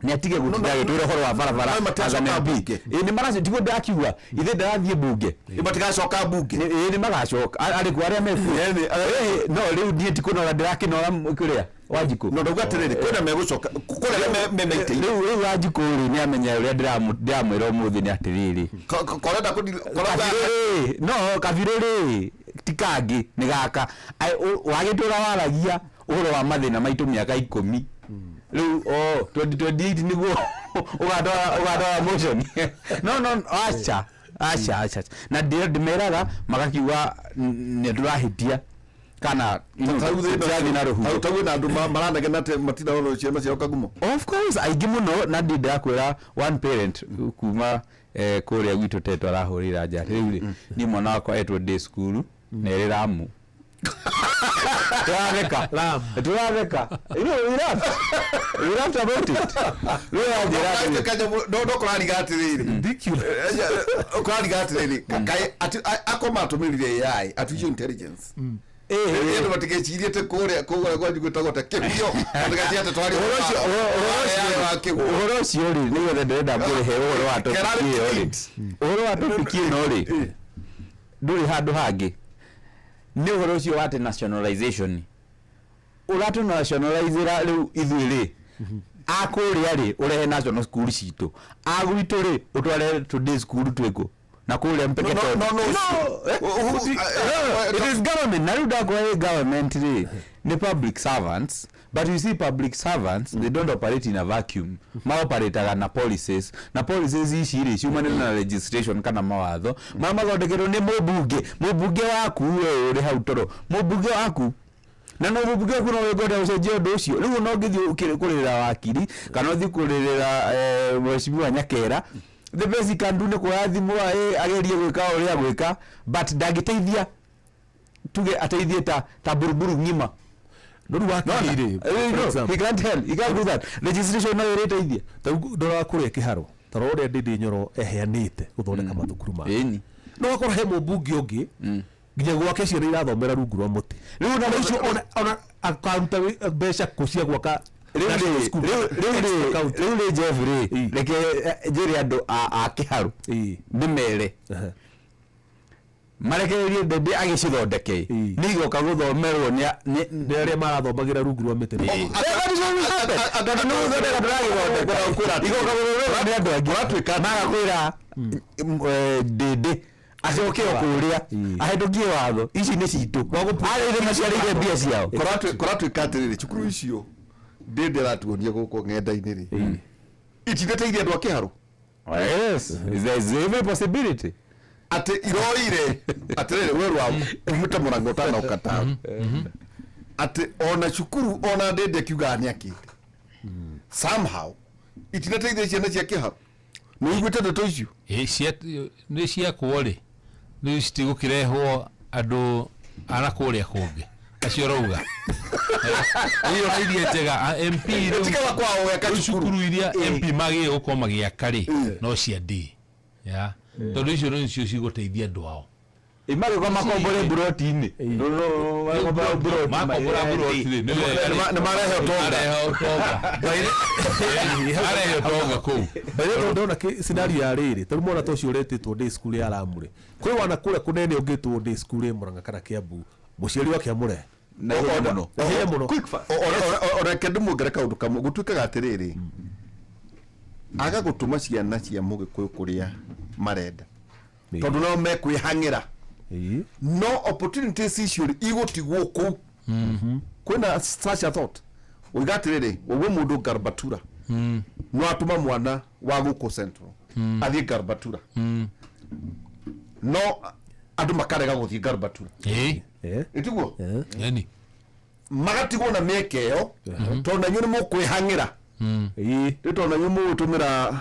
nĩ atige gũtinda agĩtwĩra ũhoro wa barabara nĩ maracio tiguo ndakiuga ithe ndarathiĩ mbunge matigacoka mbunge nĩ magacoka arĩkũ arĩa mekuo no rĩu niĩ tikũnora ndĩrakĩnora kũrĩa Wanjikũ no ndauga atĩrĩrĩ kwĩna megũcoka kũrĩa memeite rĩu Wanjikũ rĩ nĩ amenya ũrĩa ndĩramwĩra ũmũthĩ nĩ atĩrĩrĩ no kabirũ rĩ tikangĩ nĩ gaka wagĩtũra waragia ũhoro wa mathĩna maitũ mĩaka 10 rĩu 2028 nĩguo ũgatwara motion no acha na ndĩmeraga magakiuga nĩ ndũrahĩtia kana tũrathiĩ na rũhuho tauĩ na andũ maranegena atĩ matinarona ciana ciao kagumo of course aingĩ mũno na ndakwĩra one parent kuma kũrĩa gwitũ Teto arahũrĩra nja rĩu rĩ niĩ mwana wakwa etwo day school na ĩrĩ Ramu tũratheka we laughed about it no kũrariga atĩrĩrĩ kũrariga atĩrĩrĩ akoma atũmĩrire AI artificial intelligence ndio matigecirie te kũrĩa gwĩtagwo ta kĩbio ndagatiate twari ũhoro ũcio rĩ nĩ wethe ndĩrenda kũrĩhe ũhoro wa topic ĩno rĩ ndũrĩ handũ hangĩ nĩ ũhoro ũcio wa nationalization ũratũ nationalize rĩu ithuĩ rĩ akũrĩa rĩ ũrehe national school citũ agwitũ rĩ ũtware today school twĩkũ na kũrĩa mpeke it is government na rĩu ndakũhe government rĩ nĩ public servants but you see public servants they don't operate in a vacuum maoperateaga na policies ici rĩ ciumanĩte na legislation kana mawatho mathondekerwo nĩ mũmbunge waku ũrĩ hau toro mũmbunge waku na no mũmbunge waku no wĩngwenda gũcenjia ũndũ ũcio rĩu no ngĩthiĩ kũrĩrĩra wakiri kana ũthiĩ kũrĩrĩra mheshimiwa Nyakera the basic can do nĩ kuoya thimũ agerie gwĩka ũrĩa gwĩka but ndangĩteithia tuge ateithie ta buruburu ng'ima ndũru wakiri he can't help he can't do that legislation no ĩrĩteithia ndora kũrĩa kĩharo tara ũrĩa Ndindi Nyoro eheanĩte gũthondeka mathukuru ma no akorwo he mũmbunge ũngĩ nginya gwake ciana irathomera rungu rwa mũtĩ rĩu na rĩu ona akaruta mbeca kũcia gwaka rĩu nĩ Jeffrey reke njĩre andũ a kĩharo ndĩmere marekererie ndende agicithondeke nĩ igoka gũthomerwo nĩ arĩa marathomagira rungu rwa mĩtĩ magatuĩka magakwĩra ndende acoke kũrĩa ahĩtũkie watho ici nĩ citũ arĩire maciarĩire mbia ciao kũratuĩka atĩrĩrĩ cukuru icio ndende aratuonia gũkũ ng'enda-inĩ rĩ itindeteithia andũ a kĩharũ. Yes, there's every possibility. Ati iroire atirere werwa umute murango tana ukata ati ona cukuru ona ndende kiuga ni akite somehow itinete ciana cia kiha ni igwite ndeto icio ni cia kwore ni citigukirehwo andu ara kuria kungi acio rauga iyo idea njega MP ri tikala kwao weka cukuru iria MP magi guko magiaka ri no cia D ya tondu icio nĩcio cigũteithia andũ ao imari kwa makombore buroti-inĩ makombora buroti-inĩ nĩ marehe ũtonga kũu ndona scenario ya rĩrĩ tondu mwana ta ũcio ũretĩtwo day school ya Ramure kwĩ wana kũrĩa kũnene ũngĩtwo day school ya Mũrang'a kana Kiambu mũciari wake amũrehe na ihenya mũno oreke ndĩmuongere kaũndũ kamwe gũtuĩkaga atĩrĩrĩ aga gũtũma ciana cia Mũgĩkũyũ kũrĩa marenda tondu no mekwĩhang'ĩra no opportunities icio igũtigwo kũu kwĩna such a thought oiga atĩrĩrĩ ũguo mũndũ Garbatura no atũma mwana wa gũkũ Central athiĩ Garbatura no andũ makarega gũthiĩ Garbatura ĩtiguo yani magatigwo na mĩeke ĩyo tondu na inyuĩ nĩ mũkwĩhang'ĩra tondu na inyuĩ mũgũtũmĩra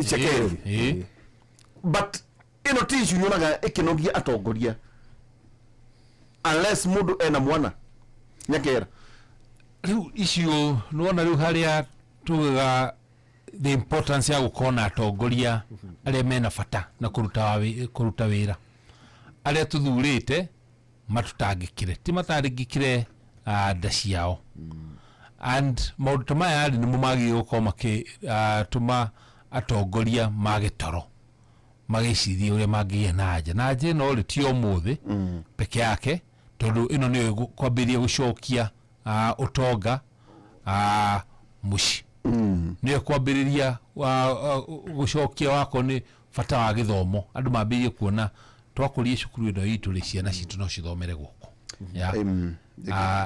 cekeri but ino tishu nyonaga ikinogia atongoria unless mundu ena mwana nyakera riu icio nuona riu haria tuga the importance ya gukona atongoria aria mena bata na kuruta wira aria tuthurite matutangikire ti matangikire nda ciao and maundu maya ni mumagi gukoma ki tuma atongoria magitoro magiciria uria mangiye na nje no ri ti omuthi peke yake tondu ino ni kwambiria gucokia utonga muci ni kwambiriria gucokia wako ni fata wa githomo andu mambirie kuona twakurie cukuru ino itu ri ciana citu no cithomere guku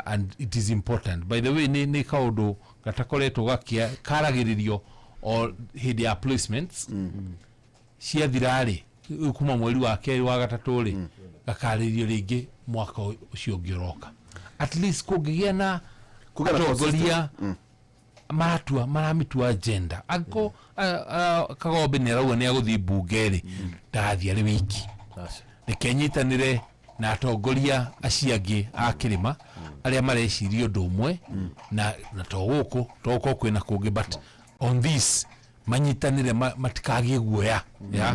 and it is important by the way ni kaundu gatakoretwo gakia karagiririo or hindi ya placements cia thirari kuma mweri wa keri wa gatatu ri gakaririo ringi mwaka ucio ngiroka at least kugigia na atongoria maramitua agenda ako Kagombe ni rauga ni aguthi mbungeri ndathia ri wiki nikenyitanire na atongoria aciangi a kirima aria mareciria undu umwe na toguko kwina kungi but on this manyitanire matikagie guoya ya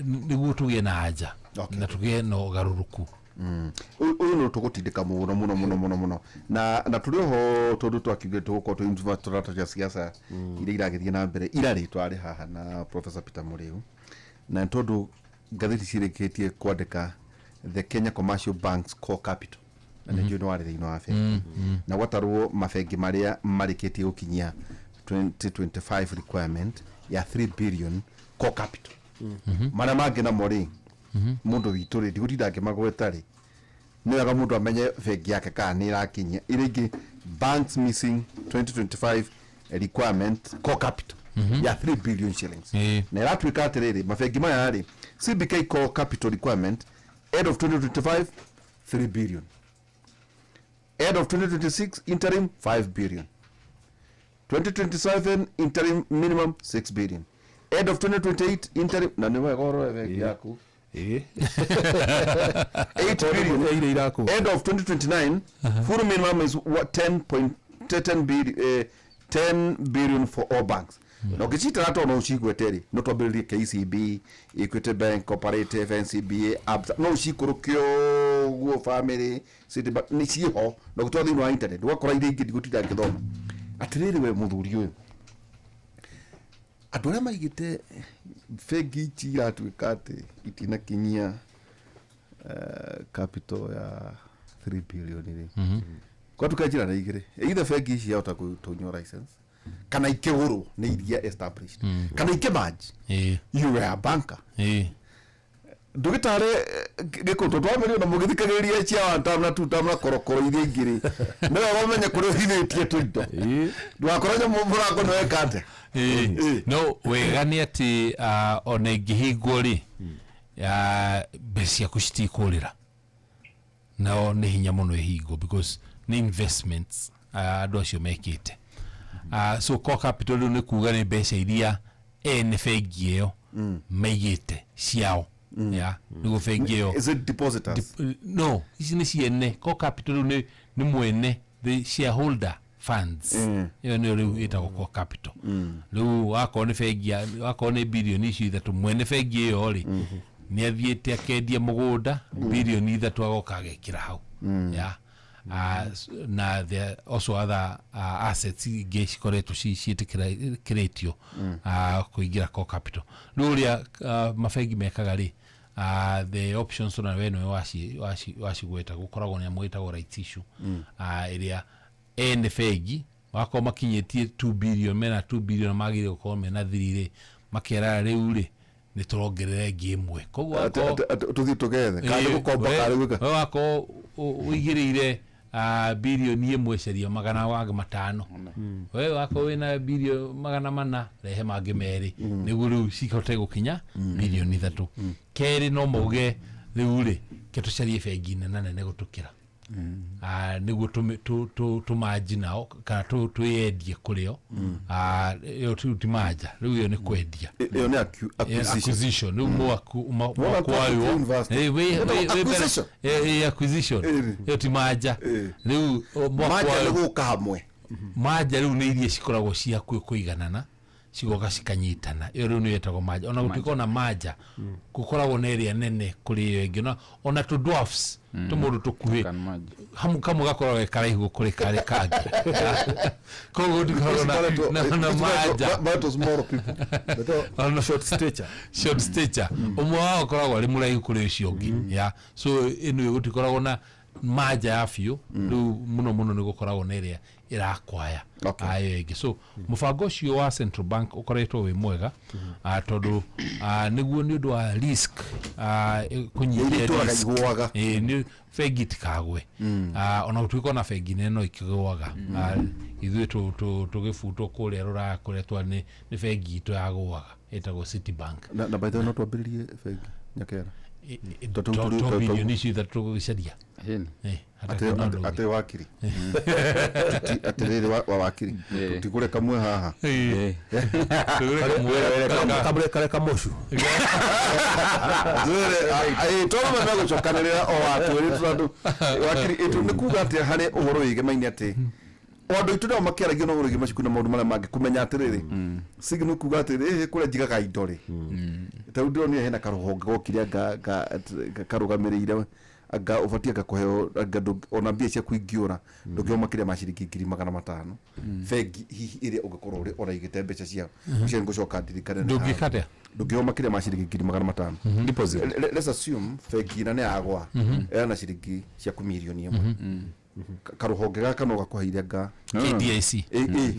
niguo tugie na haja na tugie no garuruku uyu no tugutindika muno na turi ho tondu twakiuge tuguko tu infrastructure ya siasa iria iragithie na mbere irari twari haha na Professor Peter Muriu na tondu gatheti cireketie kwandika the Kenya Commercial Bank's core capital na ndio no wari thĩinĩ wa bengi na gwatarwo mabengi maria mariketie gukinyia 2025 requirement ya 3 billion core capital maria mangi na mori mundu witu ri ndigutindake magwetari ni wega mundu amenye bengi yake kana ni irakinyia iringi banks missing 2025 requirement core capital ya 3 billion shillings na iratuika atiriri mabengi maya ri CBK core capital requirement end of 2025 3 billion end of 2026 interim 5 billion 2027 interim minimum 6 billion end of 2028 interim na niwe goro bengi yaku 8 billion end of 2029 full minimum is 10 billion for all banks no kichita nato no ucigweteri no twambiririe KCB Equity Bank Cooperative NCBA no ucikurukio guo family city bank ni ciho no gutwa thini wa internet gwakora ire ingi digutida ngithoma atiriri we muthuri uyu andu aria maigite bengi ici iratuika ati itina kinyia capital ya 3 billion ile kwa tukajira na igire either bengi ici yahota kutunywa license kana ikeguru ni iria established kana ikemanji you were a banker ndugitare gikuto twamenya na mugithikagiriria cia wa tamna tu tamna korokoro iria ingiri no wamenye kuri hithitie tuindo ndwakoronya murango no ekate no wegani ati ona ingihingwo ri becia kushitikurira no ni hinya muno ihingo because ni investments andu acio mekite so core capital ni kuga ni beca iria ene bengi iyo meigite ciao ya nigo bengi iyo is it depositors no ici ni ciene core capital ni mwene the shareholder funds iyo ni riu itago core capital riu wako ni bengi wako ni bilioni ici ithatu mwene bengi iyo ri ni athiete akendia mugunda bilioni ithatu agoka agekira hau ya na there also other assets geshi koretu ciitikiretio kuingira core capital nuria mafengi mekaga ri the options on weno washi gweta gukoragwo ni amwetagwo rights issue iria ene fegi wako makinyetie 2 billion mena 2 billion magire gukorwo mena thirire makera riu ri ni turongerere ngimwe koguo tuthi together kandi gukomba kari wika wako uigirire bilioni imwe ceria magana wa 5 wewe wako wina bilioni magana 4 rehe mangi meri niguo riu cikote gukinya bilioni 3 keri no muge riu ri ketucarie bengi nene gutukira niguo tumaji nao kana tuyendie kurio yo tumaja riu yo ni kwendia yo ni acquisition riu mo acquisition yo tumaja riu maja guka hamwe maja riu ni irie cikoragwo cia kuiganana cigoka cikanyitana iyo riu ni yetagwo maja ona gutikona maja gukoragwo na area nene kuri yo ingi ona tu dwarfs tumundu tukuhi hamu kama gakoragwo karaihu kuri kare kangi koguo ndikoragwo na maja but small people on short stature umwe wao koragwo ari muraihu kuri ucio ungi ya so inu gutikoragwo na maja ya fiu riu muno ni gukoragwo na area irakwaya ayo ingi so mubango ucio wa Central Bank ukoretwo wi mwega tondu niguo ni undu wa risk kunyihia risk ni bengi tikagwe ona utwiko na bengi neno ikigwaga ithuĩ tugibutwo kuria rura kuretwa ni bengi itu yagwaga etagwo Citibank na by the way no twambiririe bengi nyakera to bilioni ici ithatu gicaria ate wakiri atiriri wa wakiri tutigure kamwe haha kabure kare kamoshu zure toma na gucokanirira o watu ri tundu wakiri itu nikuga ati hari uhoro wige maini ati ondo itu no makiaragio no urigi macikuna maundu mara mangi kumenya atiriri signal kuga atiriri kuria jigaga indori taundo ni hena karuhonge gokiria karugamirire aga ufatia gakuheo aga ona mbia cia kuingiura ndugio kiria maciringi 500 fegi hihi iria ugakorwo uri ona igite mbeca cia cia ngucoka ndirikane ndugikate ndugio kiria maciringi 500 deposit let's assume fegi na ne agwa na ciringi cia kumirioni imwe karuhonge gaka no gakuheire nga KDIC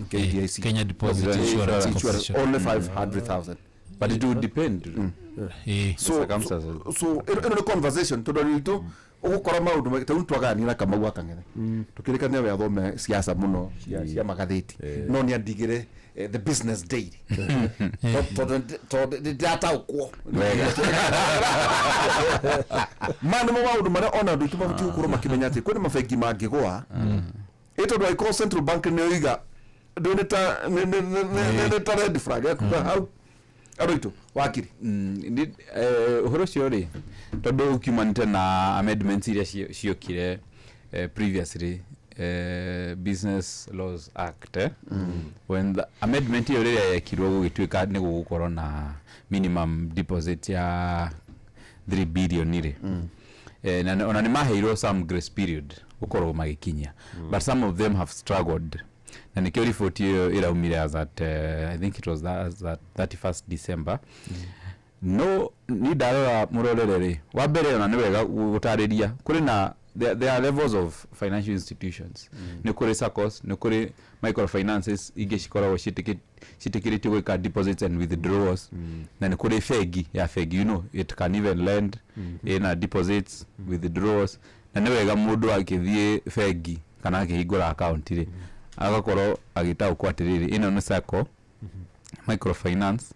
KDIC Kenya Deposit Insurance only 500,000 but it would depend so in a conversation to do ukora maundu twaganira na Kamau akangene tukirikania we athome siasa muno cia magatheti no ni andigire the business day to the data ukwo mano maundu mara ona ndu tumabuti ukuro makimenya ati kwani mabengi mangigwa ito ndo iko Central Bank ni oiga doneta ne red flag how arito wakiri uhoro ciori tondu ukiumanite na amendments iria ciokire previously Business Laws Act when the amendment iyo ria yekirwo gugituika ni gugukorwo na minimum deposit ya 3 billion ire na ona ni maheirwo some grace period gukorwo magikinya but some of them have struggled na nikio report iyo iraumire as at I think it was that 31st December no ni ni ndarora murorere wa mbere ona ni wega gutariria kuri na there are levels of financial institutions ni kuri SACCOs ni kuri microfinances inge cikoragwo citikirite gwika deposits and withdrawals na ni kuri fegi ya fegi, you know, it can even lend in a deposits withdrawals, na ni wega mundu akithie fegi kana akihingura account ri agakorwo agitau kwatiriri ino ni SACCO microfinance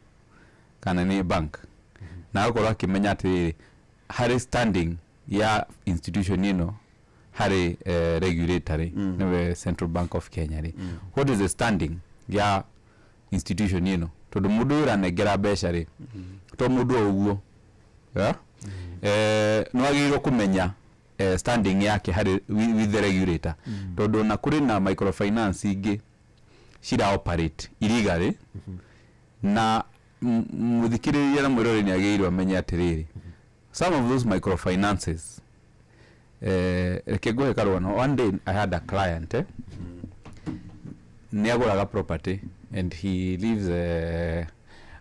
kana ni bank na agakorwo akimenya atiriri hari standing ya institution ino hari regulatory newe Central Bank of Kenya ri what is the standing ya institution ino tondu mundu uranegera mbeca ri to mundu uguo ya no agirwo kumenya standing yake hari with the regulator tondu na kuri na microfinance ingi shira operate illegally na muthikiriria na mwirore ni agirwo amenye atiriri some of those microfinances reke gohe karwana. One day I had a client ni aguraga property and he lives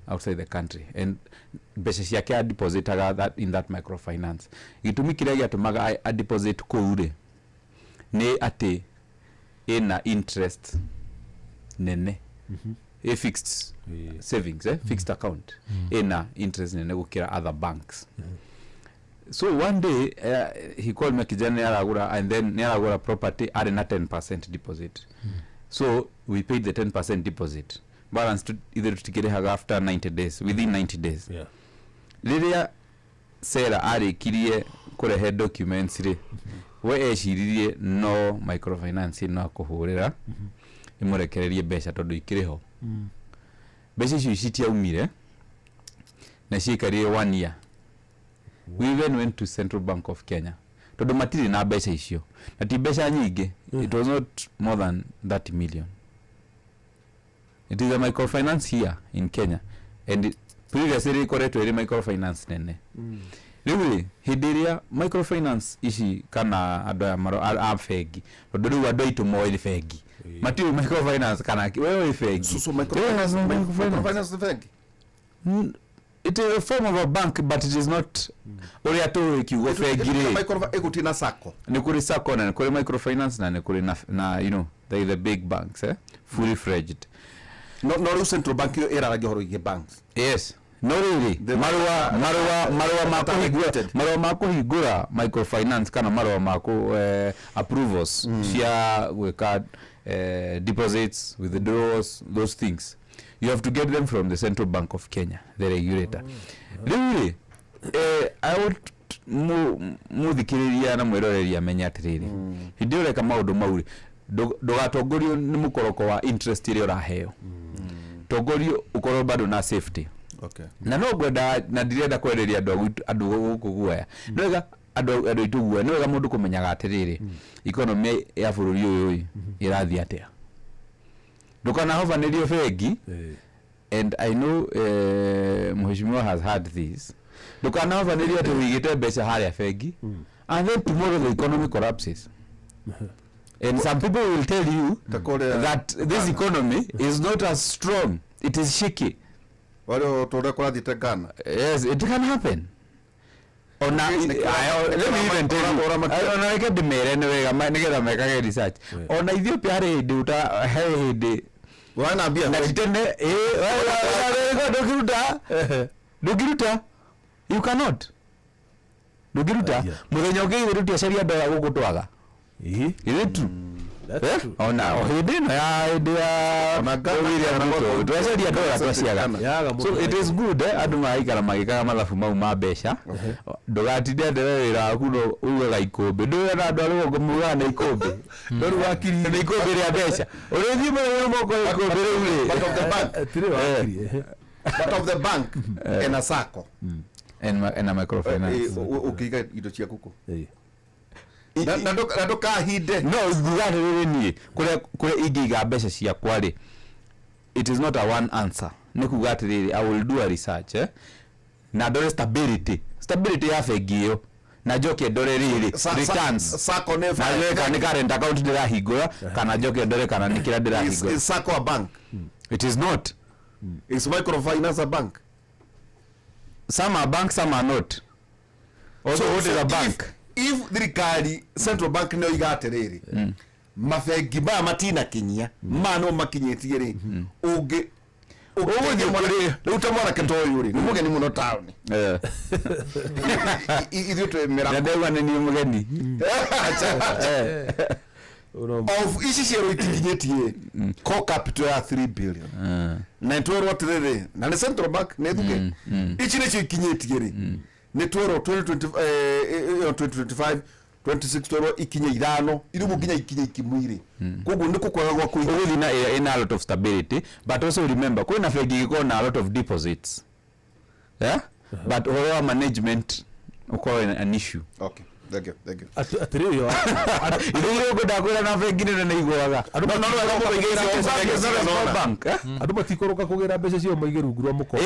outside the country and mbeca ciake a depositaga that in that microfinance. Gitumi kiria giatumaga a deposit kuure ni ati ina interest nene fixed savings fixed account ina interest nene gukira other banks. So one day he called me kijana yaragura and then yaragura property at a 10% deposit. So we paid the 10% deposit. Balance to either to get it after 90 days, within 90 days. Yeah. Lilia Sarah ari kirie kurehe documents ri we eshiririe no microfinance no kuhurira imurekererie mbeca tondu ikiriho mbeca icio citia umire na cikarie 1 year. We even went to Central Bank of Kenya tondu matiri na mbeca icio na ti mbeca nyingi. It was not more than 30 million. It is a microfinance here in Kenya and previously correctly iri microfinance nene. Really hidiria microfinance ici kana adoya maro a fegi tondu riu ando itu moili fegi matiri microfinance kana wewe fegi so microfinance fegi. It is a form of a bank but it is not ori ato kiugo fegi ri microfinance na SACCO ni kuri SACCO na kuri microfinance na ni kuri na you know the big banks fully fledged. No Central Bank yo era gihoro ge banks. Yes. No really. Marwa makuhigura microfinance kana marwa maku approvals cia weka deposits, withdrawals, those things. You have to get them from the Central Bank of Kenya, the regulator. Really I would muthikiriria na mwiroreria menya atiriri hindio reka maundu mauri ndugatongorio ni mukoroko wa interest iri uraheo tongorio ukorwo bado na safety. Okay. Na no gwenda na ndirenda kwereria andu guku guoya nwega andu itu guoya nwega mundu kumenyaga atiriri economy ya bururi uyu irathi atia ndukana hovanirio fegi and I know Mheshimiwa has had this ndukana hovanirio ati wigite mbeca haria fegi and then tomorrow the economy collapses. And some people will tell you that this economy is not as strong, it is shaky. Yes, it can happen. Let me even tell you, I get the mayor anyway, I might get a mega research. On Ethiopia, hey, wana bia natitende dogiruta you cannot dogiruta muthenya ukirutia sharia dola gukutwaga is it true? That's true. Ona ohidino ya idea William Ruto twacaria dola twaciaga. So it is good andu maikara magikaga mathabu mau ma mbeca ndugatinde nderera kuno uwega ikombe nduwe na andu arugo muga na ikombe ndu wakiri na ikombe ria mbeca urithi mo moko ikombe ri but of the bank tiri wakiri but of the bank and a SACCO and a microfinance ukiga indo cia kuko na ndoka hide no ngugane ni kure igiga mbeca cia kwari. It is not a one answer ni kugatiriri I will do a research na ndore stability ya fegio na joke ndore riri returns SACCO ne fa ni current account ndirahingura kana joke ndore kana nikira ndirahingura. Is SACCO a bank? It is not. Is microfinance a bank? some are bank, some are not. Also, what is a bank? If thirikari central bank no igaterere mafengi ba matina kinyia mano makinyetie ri ungi utamwana ketoyo ri nimugeni muno town ithu twemera ndegwa ni mugeni of ici ciero itinginyetie core capital ya 3 billion na twero atiriri na ni central bank ne thuke ici ni cikinyetie ri ni twero 2025 26 twero ikinye ithano irimu ginya ikinye ikimwire koguo ni kukwaga gwa kuiga in a lot of stability, but also remember kuna fegi iko na a lot of deposits, yeah, but overall management uko an issue. Okay, thank you. Atiriyo Ile goda kwa na fegi ne na igwaga no bank adu matikoroka kugira mbeca cio maige rungu rwa muko no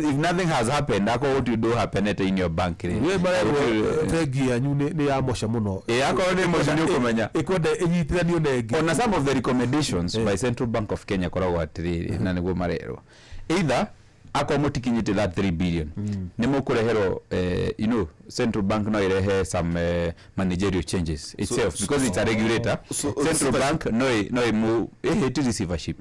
if nothing has happened ako what you do happen in your bank we fegi yanyu ni ya moca muno ako ni moca ni ukumenya ikwende inyitiranio nengi on some of the recommendations by Central Bank of Kenya koragwo atiriri na niguo marero either ako mutikinyite that 3 billion nimo kurehero Central Bank no irehe some managerial changes itself because it's a regulator. Central Bank no mu receivership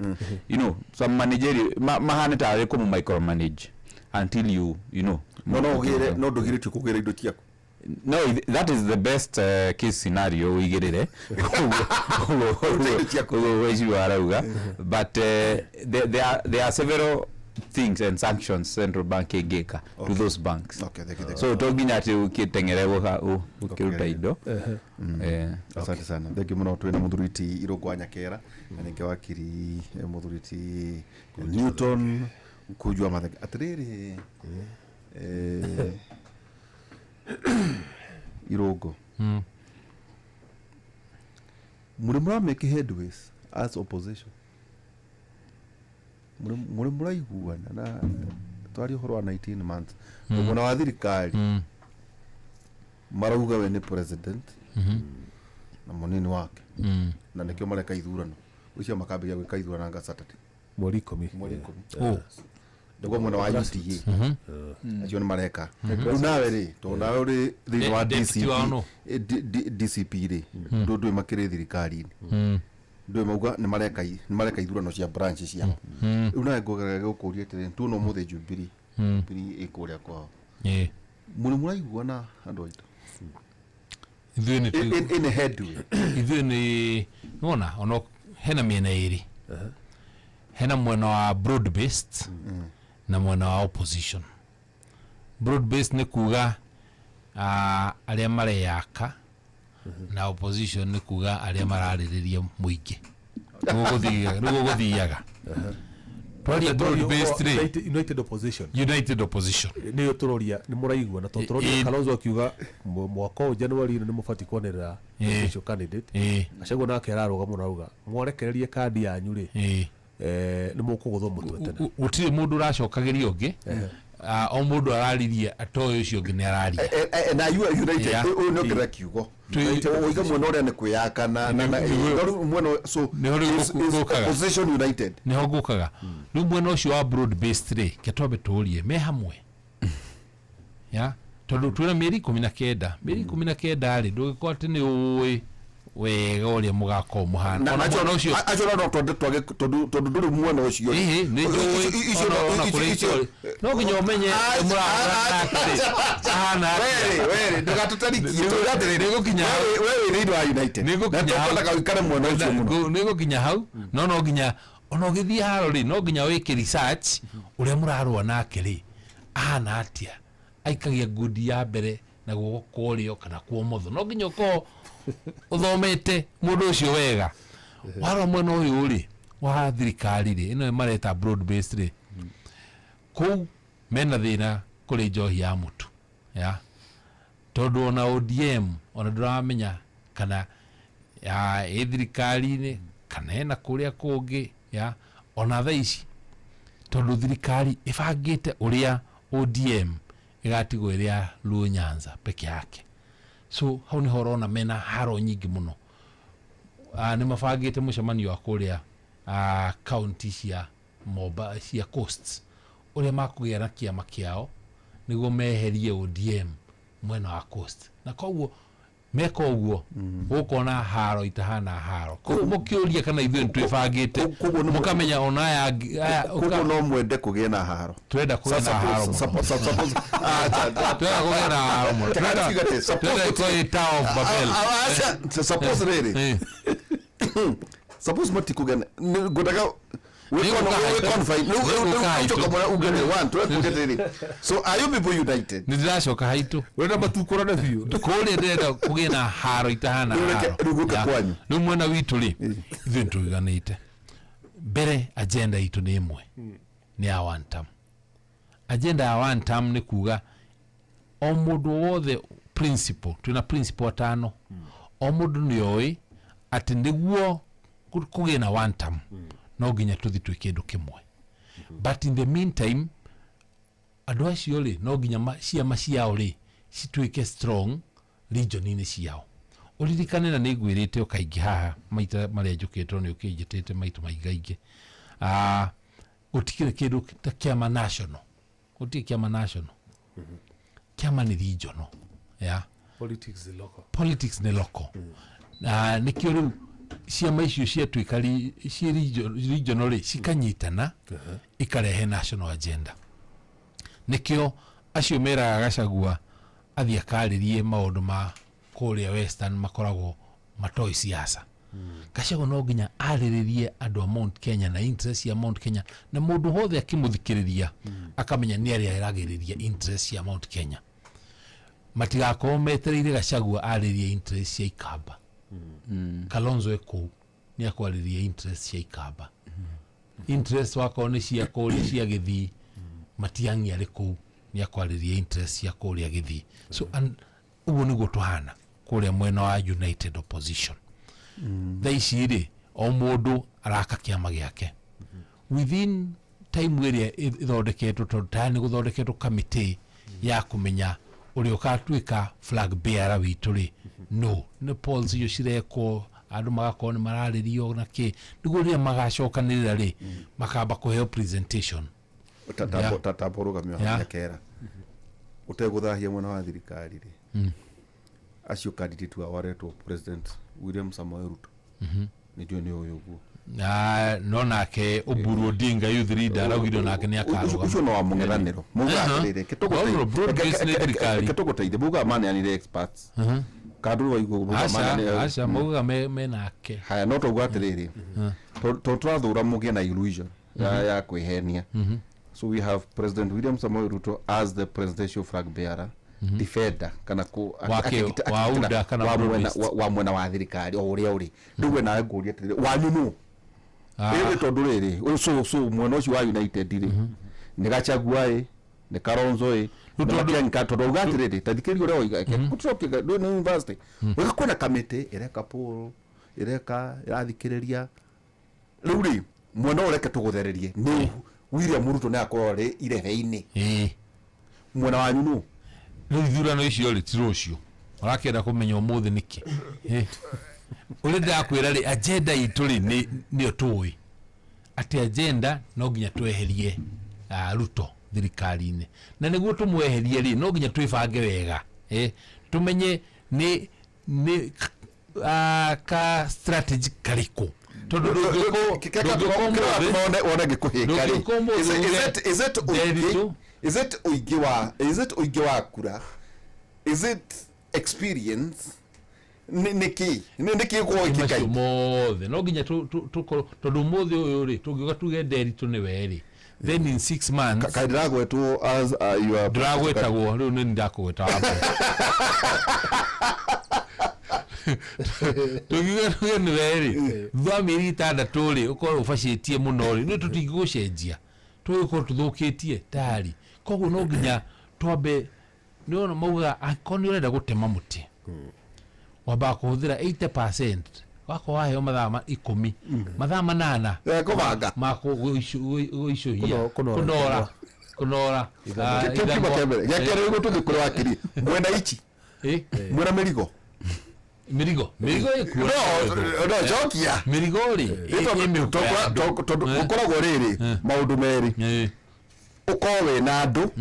some managerial mahane tare ko micromanage until you know no dogire tukugera indo tiako. No, that is the best case scenario we get it but there are several things and sanctions Central Bank egeka to those banks. Okay, so toginya ati ukitengerera ukiruta indo asante sana thegi muno twena muthuriti Irungu Nyakera na ninge wakiri muthuriti Newton kujua mathega atiriri Irungu muri make headways as opposition muri muraiguana na twari horo wa 19 months mwana wa thirikari marauga we ni president na munini wake na nikio mareka ithurano ucio makambia gwika ithurano nga Saturday mweri 10 ndego mwana wa UTA acio ni mareka nawe ri to nawe ri thini wa DCP ri ndu makire thirikari ndo mauga ni mareka ithurano cia branch cia una ngogaga gukuria tene tu no muthe Jubilee ikuria kwao muri muraiguana andu aitu in a headway ithini nona ono hena miena iri hena mwena wa broad based na mwena wa opposition. Broad based ni kuga aria mareyaka na opposition ni kuga aria maraririria muingi nugo guthiaga twari broad based united opposition ni turoria ni muraigua na turoria Kalonzo akiuga mwaka January ni mufati kuonerera official candidate acagwo nake araruga muno auga mwarekererie kandi yanyu ri ni mukuguthwo mutwetene utire mundu racokagiria ungi o mundu araririe atoyo ucio ngi ni araria na you united no kira kiugo oiga mwana ore ni kuyaka na mwana so opposition united ni hogukaga ni mwana ucio wa broad based ri ketobe turie me hamwe ya tondu twina mieri 19 ri ndugikwa ati ni uwi wega uria mugako muhana ona acio no tondu nduri mwana ucio ni no ginya umenye hana wewe ndugatutariki nigukinya wewe ni wa united nigukinya gukara mwana ucio muno nigukinya hau no ginya ona ugithia haro ri no ginya wiki research uria murarwa nake ri hana atia aikagia ngudi ya mbere na gukurio kana kuomotho no ginya ko uthomete mundu ucio wega waro mwena uyu ri wa thirikari ri ino mareta broad based ri ku mena thina kuri njohi ya mutu ya tondu ona ODM ona duramenya kana ya thirikari ni kana ena kuria kungi ya ona thaici tondu thirikari ibangite uria ODM igatigwo iria Luo Nyanza peke yake. So hau ni horona mena haro nyingi muno ni mabangite mucemanio wa kuria county cia Moba cia coasts uria makugia na kiama kiao niguo meherie ODM mwena wa coast na koguo meka uguo ukona haro itahana haro koguo mukiuria kana ithuĩ twibangite mukamenya ona ya koguo no mwende kugia na haro twenda kugia na haro suppose twenda kugia na haro twenda kwa town of Babel suppose really suppose mati kugia godaga so are you people united nidiracoka haitu wenda matukorane biũ kuria ndenda kugia na haro itahana haro riu mwena witu ri ithuĩ tũiganĩte mbere agenda itu nĩ imwe nĩ ya one term agenda ya one term nĩ kuga o mũndũ wothe principle twina principle atano o mũndũ nĩoĩ atĩ nĩguo kugia na one term no nginya tuthi twi kindu kimwe but in the meantime andu acio ri no nginya ciama ciao ri cituike strong region-ini ciao uririkane na nĩngwĩrĩte ukaingĩ haha maita marĩa njũkĩtwo nĩ ũkĩnjĩtĩte maita maingaingĩ utikire kindu ta kiama national utikire kiama national kiama ni regional politics ni local nikio riu ciama icio ciatuika regional cikanyitana ikarehe national agenda nikio acio meraga Gachagua athii akarĩrie maũndũ ma kũrĩa western makoragwo matoi siasa Gachagua no nginya arĩrĩrie andũ a Mount Kenya na interest ya Mount Kenya na mũndũ hothe akĩmũthikĩrĩria akamenya nĩ arĩa aragĩrĩria interest ya Mount Kenya matigakorwo metereire Gachagua arĩrie interest ya Ikamba Kalonzo eko ni akwariria interest ya Ikamba interest wako ni cia kũria cia Gĩthii Matiang'i arĩ kũu ni akwariria interest ya kũria Gĩthii so uguo nĩguo tũhana kũria mwena wa united opposition thaici rĩ o mũndũ araka kĩama gĩake within time area ithondeketwo tondũ nĩ gũthondeketwo committee ya kũmenya ũrĩa ũkatuĩka flag bearer witũ rĩ no nĩ polls icio cirekwo andũ magakorwo nĩ mararĩrio na kĩ nĩguo rĩrĩa magacokanĩrĩra rĩ makamba kũheo presentation tatamborũgamio ya kera utegũthahia mwena wa thirikari rĩ acio candidate wa waretwo president William Samoei Ruto nĩdio nĩ ũyũ guo no nake Oburu Odinga youth leader araugire nake nĩ akaruga ucio no wa mũng'ethanĩro mugathĩrĩre kĩtũgũteithie muga maneanire experts kadru wa igũrũ aca muga me nake haya no tũgwa atĩrĩrĩ tũrathũra mũgĩe na illusion ya kwĩhenia so we have President William Samoei Ruto as the presidential flag bearer defender kana wa mwena wa thirikari o ũrĩa ũrĩ ndũgwe nawe ngũria atĩrĩrĩ wanyu nũ ĩrĩ tondũ rĩrĩ so mwena ũcio wa united rĩ nĩ Gachagua nĩ Kalonzo nĩ tondũ uga atĩrĩrĩ tathikĩrio ũrĩa oiga gũcokia ndũ university ũgakwena kamĩtĩ ĩreka poll ĩrathikĩrĩria rĩu rĩ mwena ũreke tũgũthererie nĩ William Ruto nĩ akorwo rĩ irebe-inĩ mwena wanyu nũ rĩu ithurano icio rĩ ti rũciũ ũrakĩenda kũmenya ũmũthĩ nĩkĩ ũrĩa ndĩrakwĩra rĩ agenda itũ rĩ nĩyo tũĩ atĩ agenda no nginya tweherie Ruto thirikari-inĩ na nĩguo tũmweherie rĩ no nginya twĩbange wega tũmenye nĩ ka strategy karĩkũ tondũ is it uigi wa kura is it experience niki kwa ikikai mothe no nginya tondũ mũthĩ ũyũ rĩ tũngiuga tuge Nderitu nĩ werĩ then in 6 months kadiragwetwo as you are dragwetagwo rĩu nĩ ndakũgweta wa mbere tũngiuga tuge nĩ werĩ thutha mĩeri 6 rĩ ũkorwo ũbacĩtie mũno rĩ nĩ tũtingĩgũcenjia tũgĩkorwo tũthũkĩtie tayari koguo no nginya twambe nĩona mauga akorwo nĩ ũrenda gũtema mũtĩ wamba kũhũthĩra 80% wako waheo mathaa 10 mathaa 8 kũbanga gũicũhia kũnora gĩakĩrĩ gũtũ gĩkũrũ wakiri mwena ichi mwena mĩrigo ĩkuo no jokia mĩrigo rĩ ũkoragwo rĩrĩ maũndũ merĩ ukowe na andu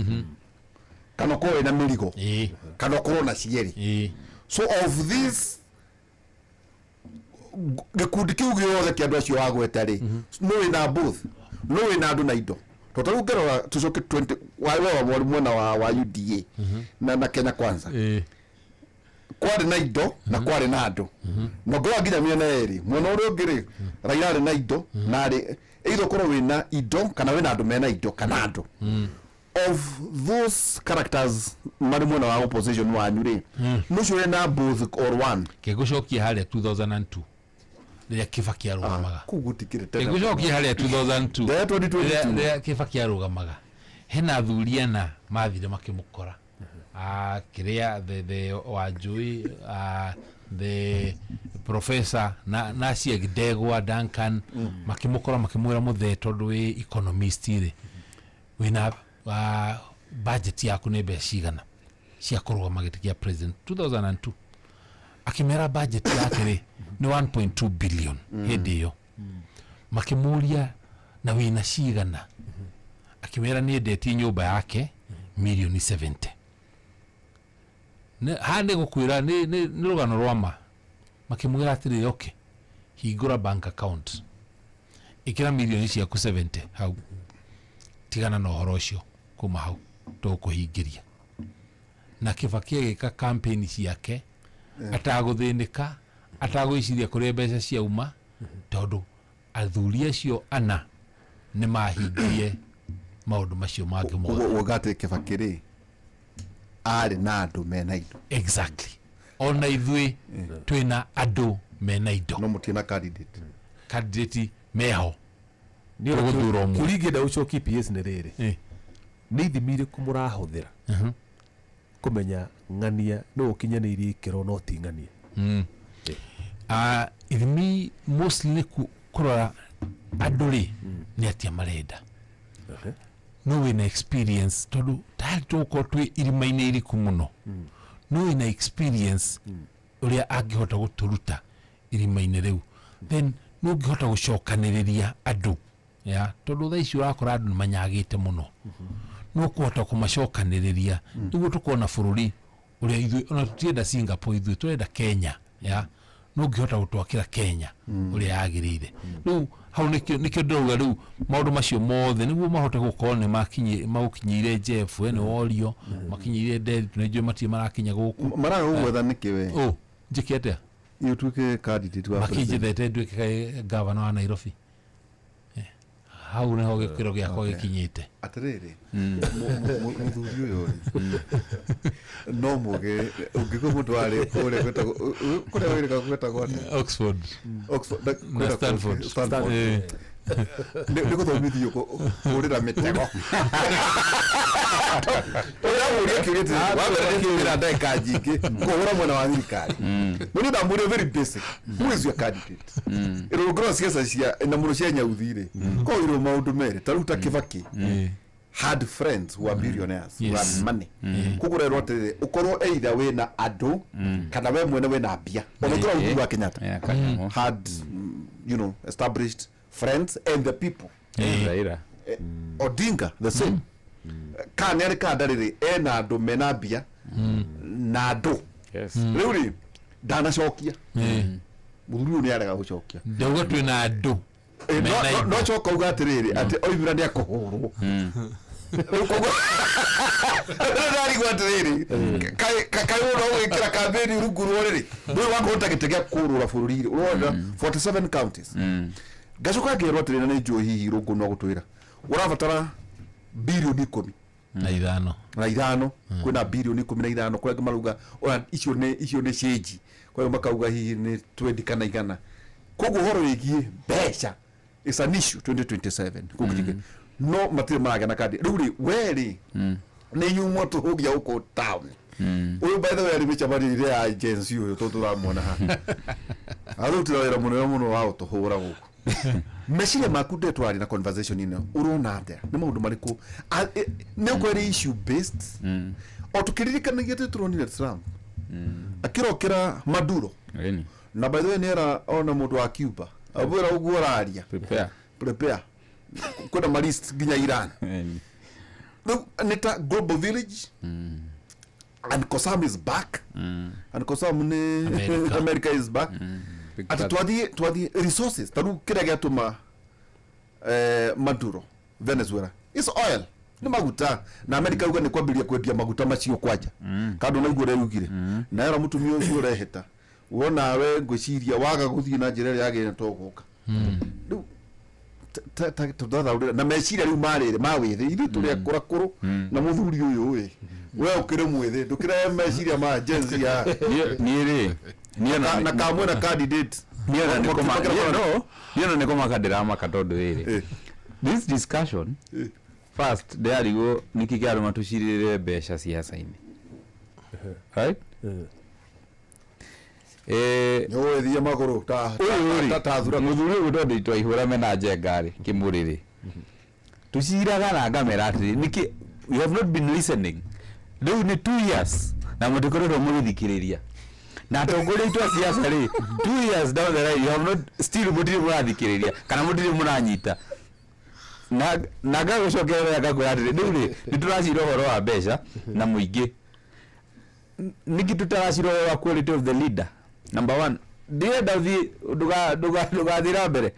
kana ukowe na mirigo kana ukorwo na cieri so of this gikundi kiu giothe kia andu acio wagweta ri no wina both no wina andu na indo totaru ngerora tucoke 20 wa mwena wa UDA na Kenya Kwanza kwari na indo na kwari na andu no ngora nginya miena eri mwena uria ungiri Raila ari na indo na ari either korwo wina indo kana wina andu mena indo kana andu of those characters mari mwena wa opposition wanyu ri nucio wina both or one kegucokia haria 2002 rĩrĩa Kibaki arũgamaga kugutikirite kegucokia haria 2002 rĩrĩa Kibaki arũgamaga hena athuri ana mathire makimukora kiria the Wanjui the professor na Ciegdegwa Duncan makimukora makimwira muthe tondu wi economist ri wina budget yaku ni mbeca cigana cia kurugama giti kia president 2002 akimera budget yake ri ni 1.2 billion hindi yo makimuria na wina cigana akimera ni ndeti nyumba yake milioni 70 ne hande gukwira ni rugano rwama makimwira atiri okay hingura bank account ikira milioni cia ku 70 hau tigana na horo cio kuma hau tukuhingiria na Kibaki agika campaign ciake ataguthinika atagwiciria kuria mbeca cia uma tondu athuri acio ana ni mahingirie maundu macio mangĩ mothe wogate Kibaki ri ari na andu mena indo exactly ona ithui twina andu mena indo no mutina candidate meho ni guthura mu kurigida ucoki PS ni riri ni ithimire kumurahuthira kumenya ngania no ukinyanirie ikero no tingania ithimi mostly kurora andu ri ni atia marenda no wina experience tondu tari tuko twi irimaine iriku muno no wina experience uria angihota guturuta irimaine riu then no ngihota gucokaniriria andu ya tondu thaici urakora andu manyagite muno no kuhota kumacokaniriria niguo tukona bururi uria ithui ona tutienda Singapore ithui turenda Kenya ya no ngihota gutwakira Kenya uria yagirire riu hau nikio ndauga riu maundu macio mothe niguo mahote gukorwo ni magukinyire Jeff ene Worio makinyire Derek tunajua matie marakinya guku maraga ugwetha nikiwe njikete iyo tuke candidate wa president makijethete nduike governor wa Nairobi hau neho gikiro giakwa gikinyite atiriri muthuri uyu no muge ungiko mundu ari kure gweta Oxford na Stanford niko thomithio kurira mitego uramuria kirete wabere ndeka jingi kuhura mwana wa thirikari muri ndamuri very basic who is your candidate iro gross siasa cia na muno cia nyauthire ko iro maundu mere taruta Kibaki had friends who are billionaires who have money kugura rote ukorwo either we na adu kana we mwene we na bia onekora Uhuru wa Kenyatta had established friends and the people Raila Odinga the same kana ari kadariri ena andu mena bia na andu riu ri ndanacokia muthuri ni arega gucokia ndauga twina andu no coka uga atiriri ati oimira ni akuhurwo ndari gwatiriri kai uno wikira kambeni ruguru riri we wakota gitege kurura bururi urona 47 counties gacoka ngero atiriri na njohi rungu no gutwira urabatara bilioni 10 na ithano kwina bilioni 15 kwa maruga ora icio ne change kwa hiyo makauga hihi ni 20 kana igana kogo horo yigie besha is an issue 2027 kugitike no matire magana kadi ruri weri ni nyumo to hogia uko town uyu by the way rimecha bari ile agency uyu to turamona ha arutira wera muno wao to hura guko meshile makude twari na conversation ino urona atia ni maundu mariku ne kweri issue based o tukiririkana gete turonire Trump akirokera Maduro na by the way nera ona mundu wa Cuba abura uguo raria prepare kuna malist ginya Iran neta global village and Kosam is back and Kosam ni America is back ati twathie resources taru kira giatuma Maduro Venezuela is oil ni maguta na America uga ni kwambiria kwendia maguta macio kwanja kandu na igure ugire na era mutumia ucio reheta wona we ngwiciria waga guthii na njira yage toguka riu tuthathaurira na meciria riu marire mawithi ithu turi akurakuru na muthuri uyu we ukire mwithi ndukire meciria ma jenzi ya ni na kamwe na candidate niona niko makadirama katondu riri this discussion first there go nikikiaro matushirire besha siasa-ini right thia maguru ta thura muthuri gutondo itwa ihura mena jengari kimuriri tushiraga na ngamera atiri niki you have not been listening riu ni 2 years na mutikorero mugithikiriria na tongore itwa siasa ri 2 years down the line you have not still mutiri murathikiriria kana mutiri muranyita na gagucokerera gakwira atiri riu nituracira horo wa besha na muingi niki tutaracira wa quality of the leader. Number 1, dia davi duga dira bere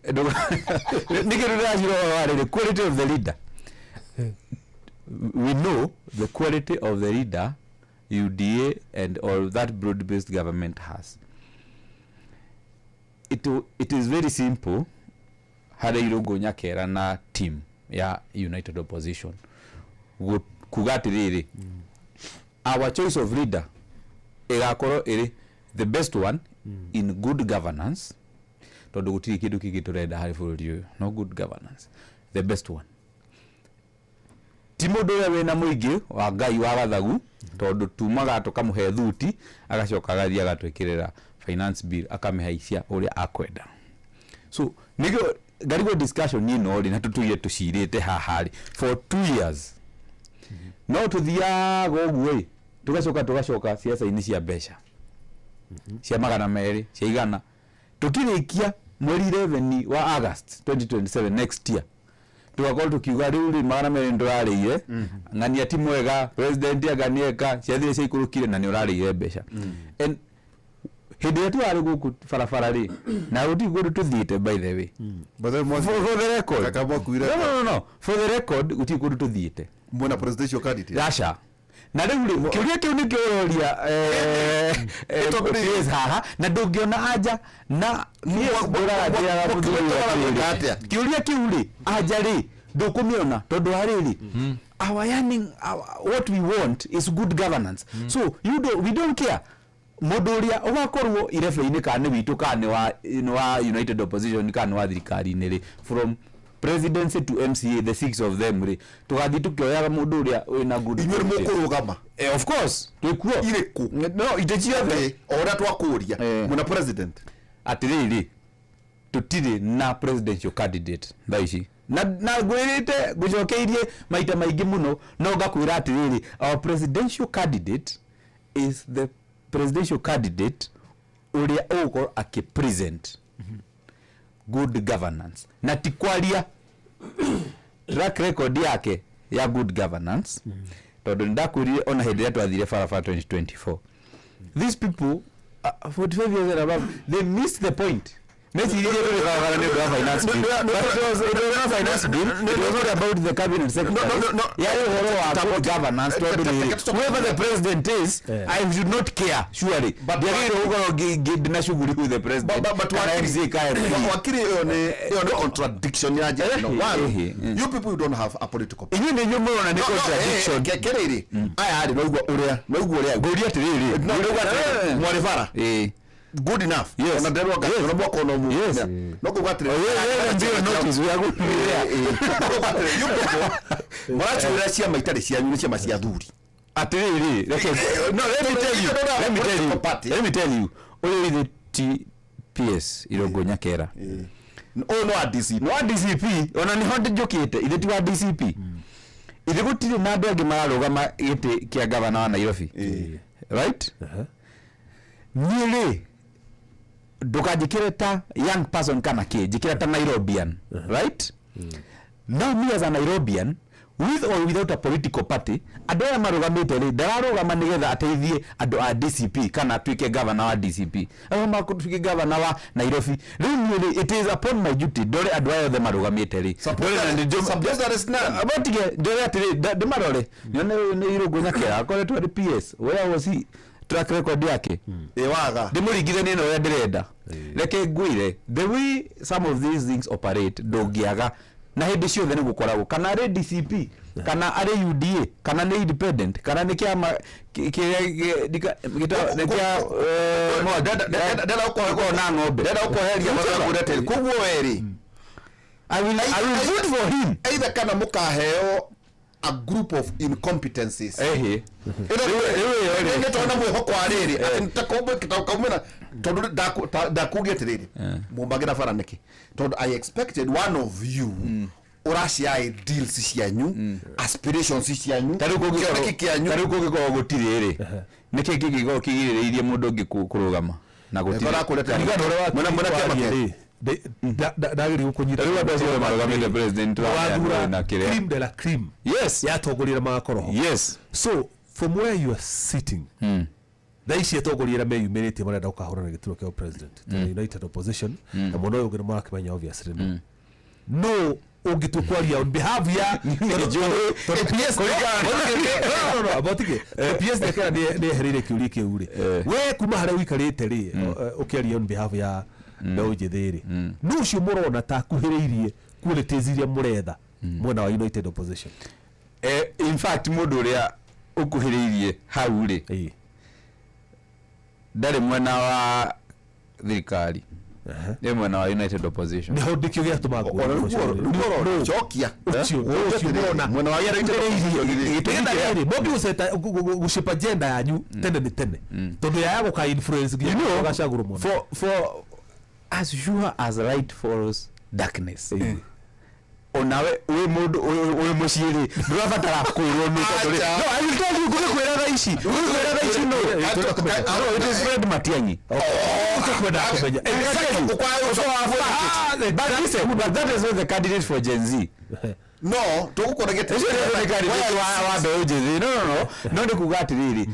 the quality of the leader. We know the quality of the leader UDA and all that broad-based government has. It is very simple. Hada irogo nyakera na team ya United Opposition kugatiriri our choice of leader egakoro iri the best one in good governance tondu gutiri kindu kigiturenda hari bururi uyu no good governance the best one timundu we na muingi wa ngai wa gathagu tondu tumaga tukamuhe thuti agacoka gathia gatwikirira finance bill akamehaisia uria akwenda so nigo garigo discussion ni no ri na tutuye tucirite hahari for 2 years no tuthia goguo tugacoka siasa-ini cia besha cia magana meri cia igana tukirikia mweri 11 wa August 2027 next year tugakorwo tukiuga riu ri magana meri ndurarire ng'ania ti mwega president aganieka ciathire cia ikurukire na ni urarire besha and hindi yetu ari guku farafara ri na ruti gudu tuthiite by the way but for the record kakabwa kuira no for the record uti gudu tuthiite mwana presidential candidate rasha na riu kiuria kiu ni kiuria haha na ndungiona aja na kiuria kiu ri aja ri ndukumiona tondu hariri our yearning what we want is good governance so we don't care mundu uria ugakorwo irebe-ini kana witu kana wa United Opposition kana wa thirikari-ini ri from presidency to MCA the 6 of them ri tugathi tukioyaga mundu uria wina good inyuri mukurugama of course twikuo iriku no itechiathe ora twakuria muna president atiriri tutiri na presidential candidate thaici na gwirite gucokeirie maita maingi muno no ngakwira atiriri our presidential candidate is the presidential candidate uria uko akipresent good governance na tikwaria track record yake ya good governance tondu ndakurie ona hindi ya twathire farafa 2024 these people 45 years and above they missed the point It was not about the cabinet secretary. Governance. Whoever the president is, I should not care. Surely, but with the president. But contradiction. You people don't have a political. Good enough. Yes. Yes. No go back. Notice we are good. Mwachi urashia maitari cia nyunya cia macia thuri. Atiriri. No, let me tell you. Only the TPS Irogo Nyakera. Oh no DCP. No DCP. Ona ni honde jokete. Ithe ti wa DCP. Ithe gutire na andu angi mararugama giti kia governor wa Nairobi. Right? Niele ndukajikire ta young person kana ke jikira ta Nairobian right now me as a Nairobian with or without a political party andå aya marugamite rä ndararugama nä getha ateithie andå a DCP kana atuike governor wa DCP ama makutuike governor wa Nairobi rĩu it is upon my duty ndore andå aya othe marugamite rĩ abotige ndore atĩrĩ ndimarore nyone nĩ irungu nyakera akoretwo arĩ PS where was he track record yake waga ndimuringithanie na ũrĩa ndĩrenda reke ngwire the way some of these things operate ndũngĩaga na hindi ciothe nĩ gũkoragwo kana arĩ DCP kana arĩ UDA kana nĩ independent kana nĩ kĩama ndenda ũkohe na ng'ombe ndenda ũkoheria magagũreteri koguo werĩ I will vote for him either kana mũkaheo a group of incompetencies ehe ndio tona mwĩhoko arĩrĩ nitakombe kitaumena tondu ndakugia tiriri mumbagira faraniki tondu I expected one of you uracia ideals cianyu aspirations cianyu tari kugiko gutiriri niki kigiko kigirireirie mundu ungi kurugama na gutira mwana kema ndagiri gukunyita riwa ndacio marugamite president na cream de la cream yes yatongorira makoroho yes so from where you are sitting thaici atongorira meyumĩrĩtie marenda gũkahũrana gĩturwa kĩa president united opposition na mũndũ ũyũ ũngĩ marakĩmenya obviously no ũngĩtua kwaria on behalf ya PS ndekera nĩ ehereire kĩũria kĩu rĩ we kuma harĩa ũikarĩte rĩ ũkĩaria on behalf ya mbeũ njĩthĩ rĩ no ũcio mũrona ta akuhĩrĩirie qualities iria mũretha mwena wa united opposition in fact mũndũ ũrĩa ũkuhĩrĩirie hau rĩ ndarĩ mwena wa thirikari nĩ mwena wa united opposition nĩ ho ndĩkĩo gĩatũma chokia ũcio mũrona mwena wa united opposition gũcipa agenda yanyu tene nĩ tene tondũ yaya gũka influence gacagũrwo mũno for as sure as light follows darkness onawe we mundu we muciiri ndurabatara kwirwo ni tondu no I will tell you kwira thaici no it is Fred Matiang'i kwenda kumenya but that is not the candidate for Gen Z no tugukoragete wa mbeũ njĩthĩ no ndi kuga atiriri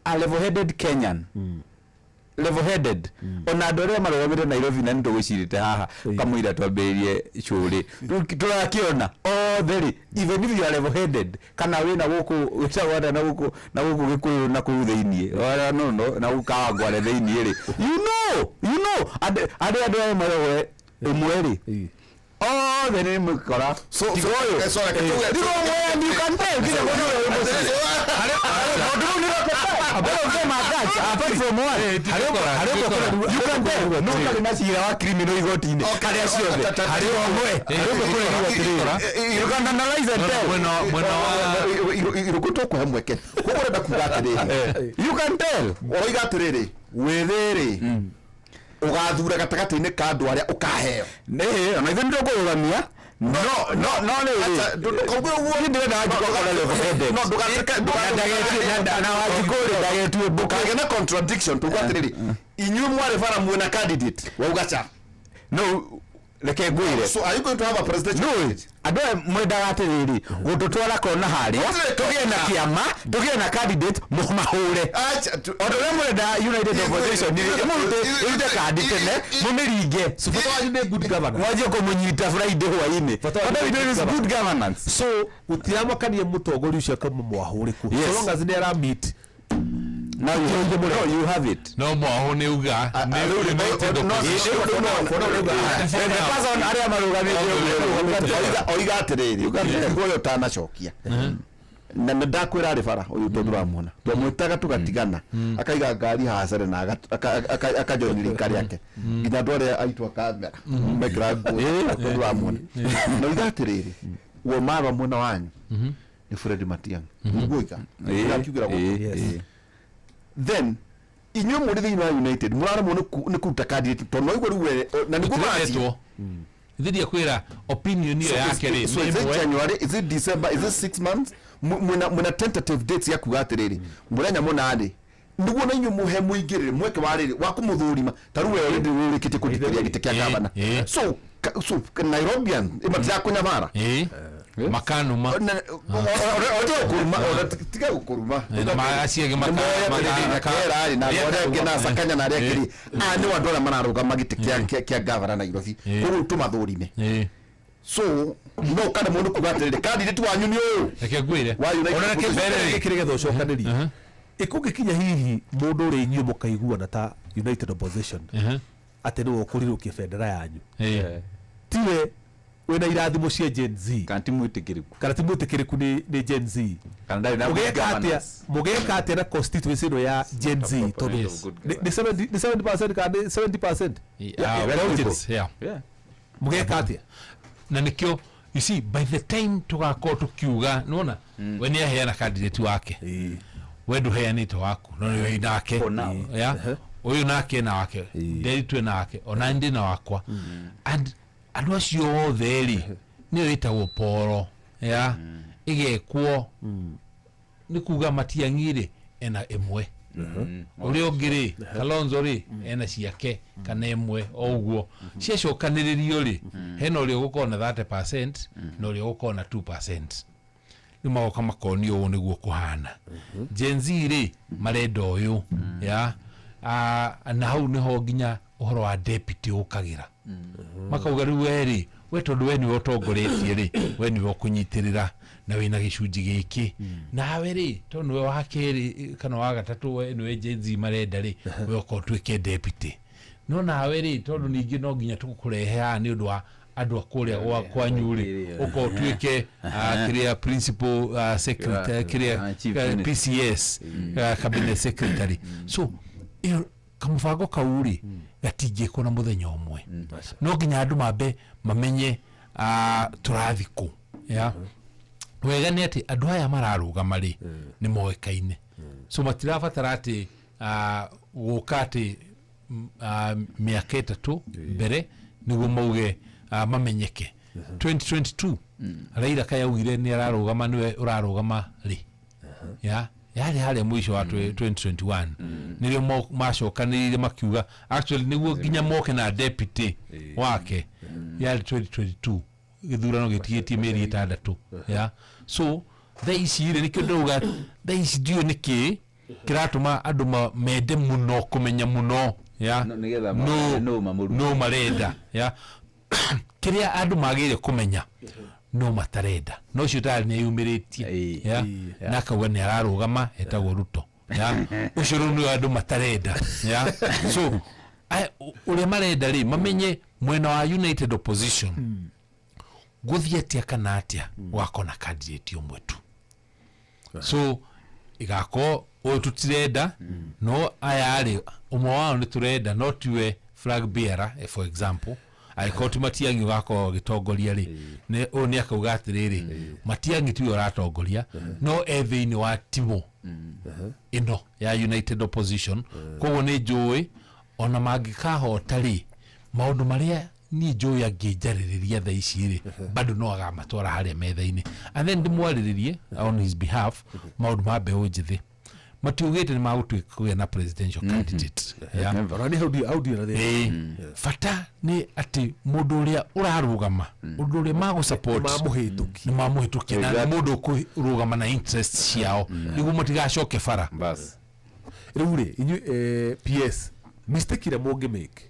a level-headed Kenyan level-headed ona andũ arĩa marugamĩte Nairobi na nĩtũgwĩcirĩte haha kamũira twambĩrĩrie cũrĩ tũrakiona othe even if you are level-headed kana wĩna gũkũ wĩtagwata na gũkũ Gĩkũyũ na kũu thĩiniĩ no na gũkawa ngware thĩiniĩ rĩ you know andũ aya marowe ĩmwe rĩ othe nĩ mũkora so you can tell kile apart from one you can tell no kali na cira wa criminal igoti-inĩ karĩa ciothe harĩ omwe you can analyze and tell mwena irukuto kwa mweke kugorenda kuga atiriri you can tell oiga atiriri wĩthĩrĩ ugathura gatagati-inĩ ka andũ arĩa ukaheo nĩ ona ithuĩ nĩtũkũrũgamia no ndagetue ndukagĩe na contradiction tuga atiriri inyuĩ mwarĩ bara muona candidate waugaca no reke ngwire so are you going to have a presidential candidate andũ mwendaga atiriri gũtũtwara kona harĩa tũgĩe na kĩama tũgĩe na candidate mũmahũre andũ arĩa mwenda united opposition mũrute kandi tene mũmĩringe bata wanyu nĩ good governance mwanjie kũmũnyita Friday hwaĩ-inĩ bata is good governance so gũtiramakania mũtongoria ũcio akamũmwahũrĩku so long as nĩ ara meet now you have it no mwaho nĩ uga nĩ united opposition the person arĩa marugamĩte oiga atiriri ũyũ ũtanacokia na ndakwĩra arĩ bara ũyũ tondu ramwona twamwĩtaga tũgatigana akaiga ngari hacere na akajoinĩria ikari yake nginya andũ arĩa aitwa kamera mekĩra nguo tondu ramwona na oiga atiriri wo mara mwena wanyu nĩ Fred Matiang'i nguoiga akiugĩra gũkũ then inyuĩ mũrĩ thĩinĩ wa united mũraremwo nĩ kũruta candidate tondũ no igũa rĩu na nĩguo macio ithiria kwĩra opinion iyo yake rĩ so is it January is it December is it 6 months mwena tentative dates ya kuga atiriri mũrenya mũnani nĩguo na inyuĩ mũhe mũingĩrĩre mweke wa rĩrĩ wa kũmũthũrima tarũ we already rĩkĩte kũndikĩria gĩtĩ kĩa gavana so Nairobian imatira kũnyamara makanuma tiga gukuruma na maaciage makara na wale na sakanya na rekeri ni wandu na mararuga magite kia gavana Nairobi kuru tumathurime so no kana mundu kugatirire candidate wanyu ni uyu reke ngwire ona reke kirege tho cokaniri ikungikinya hihi mundu ri inyu mukaiguana ta United Opposition ate ni wokurirũkia bendera yanyu tiwe wena irathimo cia Gen Z kana timwitikiriku ni Gen Z mugeka atia na constituency ino ya Gen Z tondu ni 70% kana 70% mugeka atia na nikio you see by the time tugakora tukiuga nona we ni aheana candidate wake we nduheanite waku no ni we nake uyu nake na wake nderitwe nake ona ndi na wakwa and andu acio othe ri ni witagwo poro igekwo ni kuga Matiang'i ena emwe uri ongiri Kalonzo ri ena ciake kana emwe oguo ciacokaniririo ri hena uri gukona 30% na uri gukona 2% ni magoka makoni uyu niguo kuhana Gen Z ri marenda uyu na hau niho nginya uhoro wa deputy ukagira makauga riu eri we tondu we ni utongoretie ri we ni ukunyitirira na wina gicunji giki nawe ri tondu we wa keri kana wa gatatu we ni Gen Z marenda ri we ukotwike deputy no nawe ri tondu ningi no nginya tukurehe ni undu wa andu akuria kwa nyuri ukotwike kiria principal secretary kiria PCS cabinet secretary so kamufango kauri gatingiko na muthenya umwe no nginya andu mambe mamenye turathiku wega ni ati andu aya mararuga mari ni moekaine so matirabatara ati guka ati miaka itatu mbere niguo mauge mamenyeke 2022 Raila kayaugire ni ararugama niwe urarugama ri yari hali mwisho wa 2021 nilio macokanirire makiuga actually niguo nginya moke na deputy wake yari 2022 githurano gitigitie meri 6 so thaicire nikio ndauga thaici ndio niki kiratuma andu mende muno kumenya muno no marenda kiria andu magire kumenya no matarenda no cio tari ni yumiritie na kauga ni ararugama etagwo Ruto ucuru ni andu matarenda so ule marenda ri mamenye mwena wa United Opposition guthietia kana atia wako na candidate umwe tu so igako o tutirenda no ayari umwe wao ni turenda no tiwe flag bearer for example aikoti Matiang'i wako gitongoria ri ne oni akauga atiriri Matiang'i tiwe ratongoria no ethiini wa timo ino ya United Opposition koguo ni njui ona mangikahota ri maundu maria ni njui angijaririria tha ici ri bado no agamatwara haria metha-ini and then ndimwariririe on his behalf maundu ma mbeu njithi matiugite ni magutwika kugia na presidential candidate rani haudi na the fata ni ati mundu uria urarugama mundu uria mago support mamuhituki na mundu kurugama na interest ciao niguo matigacoke fara bas riure inyu PS mistake ire mungi make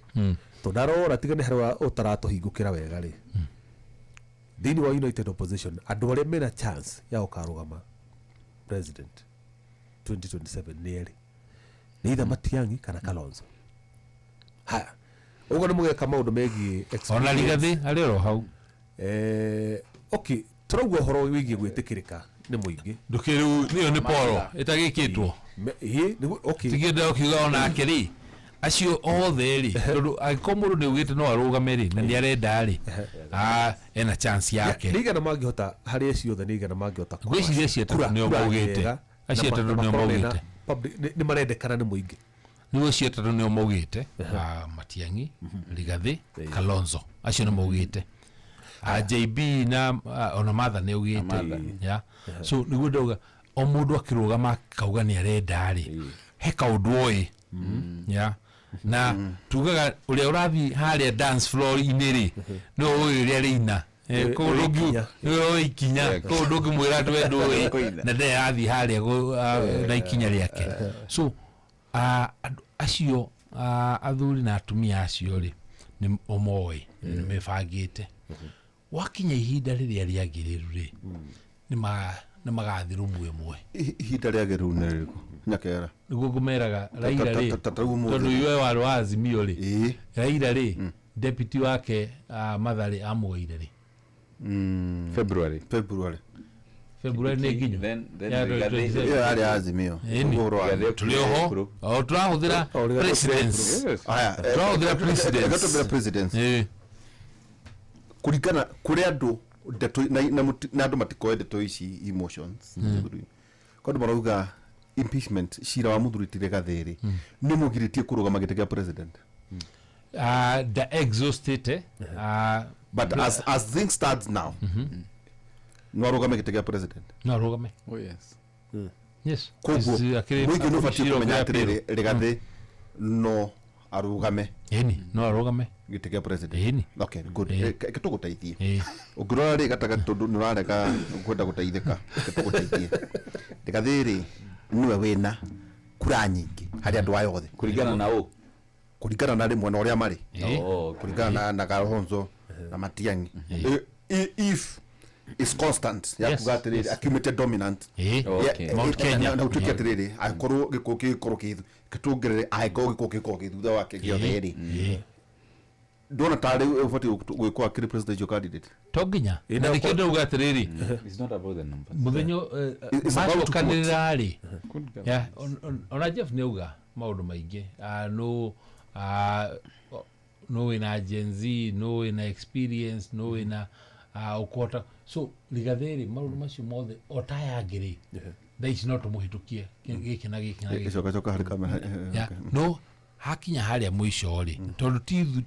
to ndarora tigane harwa utarato hingukira wega ri thini wa United Opposition andu aria mena chance ya ukarugama president 2027 neri ni either Matiang'i kana Kalonzo haya ugo ni mugeka maundu megi ona Rigathi ari ro hau okay turauga horo wigi gwitikirika ni muingi ndukiru niyo ni poro itagikitwo okay tigenda ukiuga ona akiri acio othe ri tondu akomuru ni ugite no arugame ri na ni arenda ri ena chance yake niga na mangihota hari acio othe niga na mangihota gwiciria cieta ni omugite acio tatu ni omugite ni marendekana ni muingi niwe cio tatu ni omugite Matiang'i Rigathi Kalonzo acio ni mugite JB na ona Martha ni ugite so niguo ndauga o mundu akirugama kauga ni arenda ri he kaundu oi na tugaga uria urathi haria dance floor iniri no uyu ria rina ko ikinya ko ndogi mwira twendo na nde athi haria na ikinya riake so acio athuri na atumia acio ri ni omoi ni mebangite wakinya ihinda riria riagiriru ri ni magathiru mwemwe ihinda riagiriru ni riko nyakera niguo ngumeraga Raila ri tondu iwe waru Azimio ri Raila ri deputy wake Mathare amuoire ri February ni nginyu ari Azimio tulioho turahuthira presidents kurigana kuri andu na andu matikoe ndeto ici emotions kondu marauga impeachment shira wa muthuri tire Gathiri ni mugiritie kurugama gite kia president the exhausted but as things stands now no arugame gite kia president no arugame yes koguo mwingi no fati kumenya atiriri Rigathi no arugame no arugame gite kia president okay good gituguteithie ungirora ri gataga tondu nurarega kwenda guteithika gituguteithie Rigathi niwe wina kura nyingi hari andu ayothe kuringana na u kuringana na rimwe na uria mari kuringana na Kalonzo na Matiang'i if is constant ya kugatiriri accumulated dominant Mount Kenya na utukia tiriri akorwo gikoro kitungirire aiko gikoko thutha wake giothe ndona tari ufati gwikwa akiri presidential candidate toginya na nikendo ugatiriri it's not about the numbers muthenyo macho kanira ri ya ona Jeff neuga maundu maingi no wina Gen Z no wina experience no wina ukota so Rigathi maundu macio mothe otayagiri they is not muhitukie giki na icoka hari kamera no hakinya haria mwisho ri tondu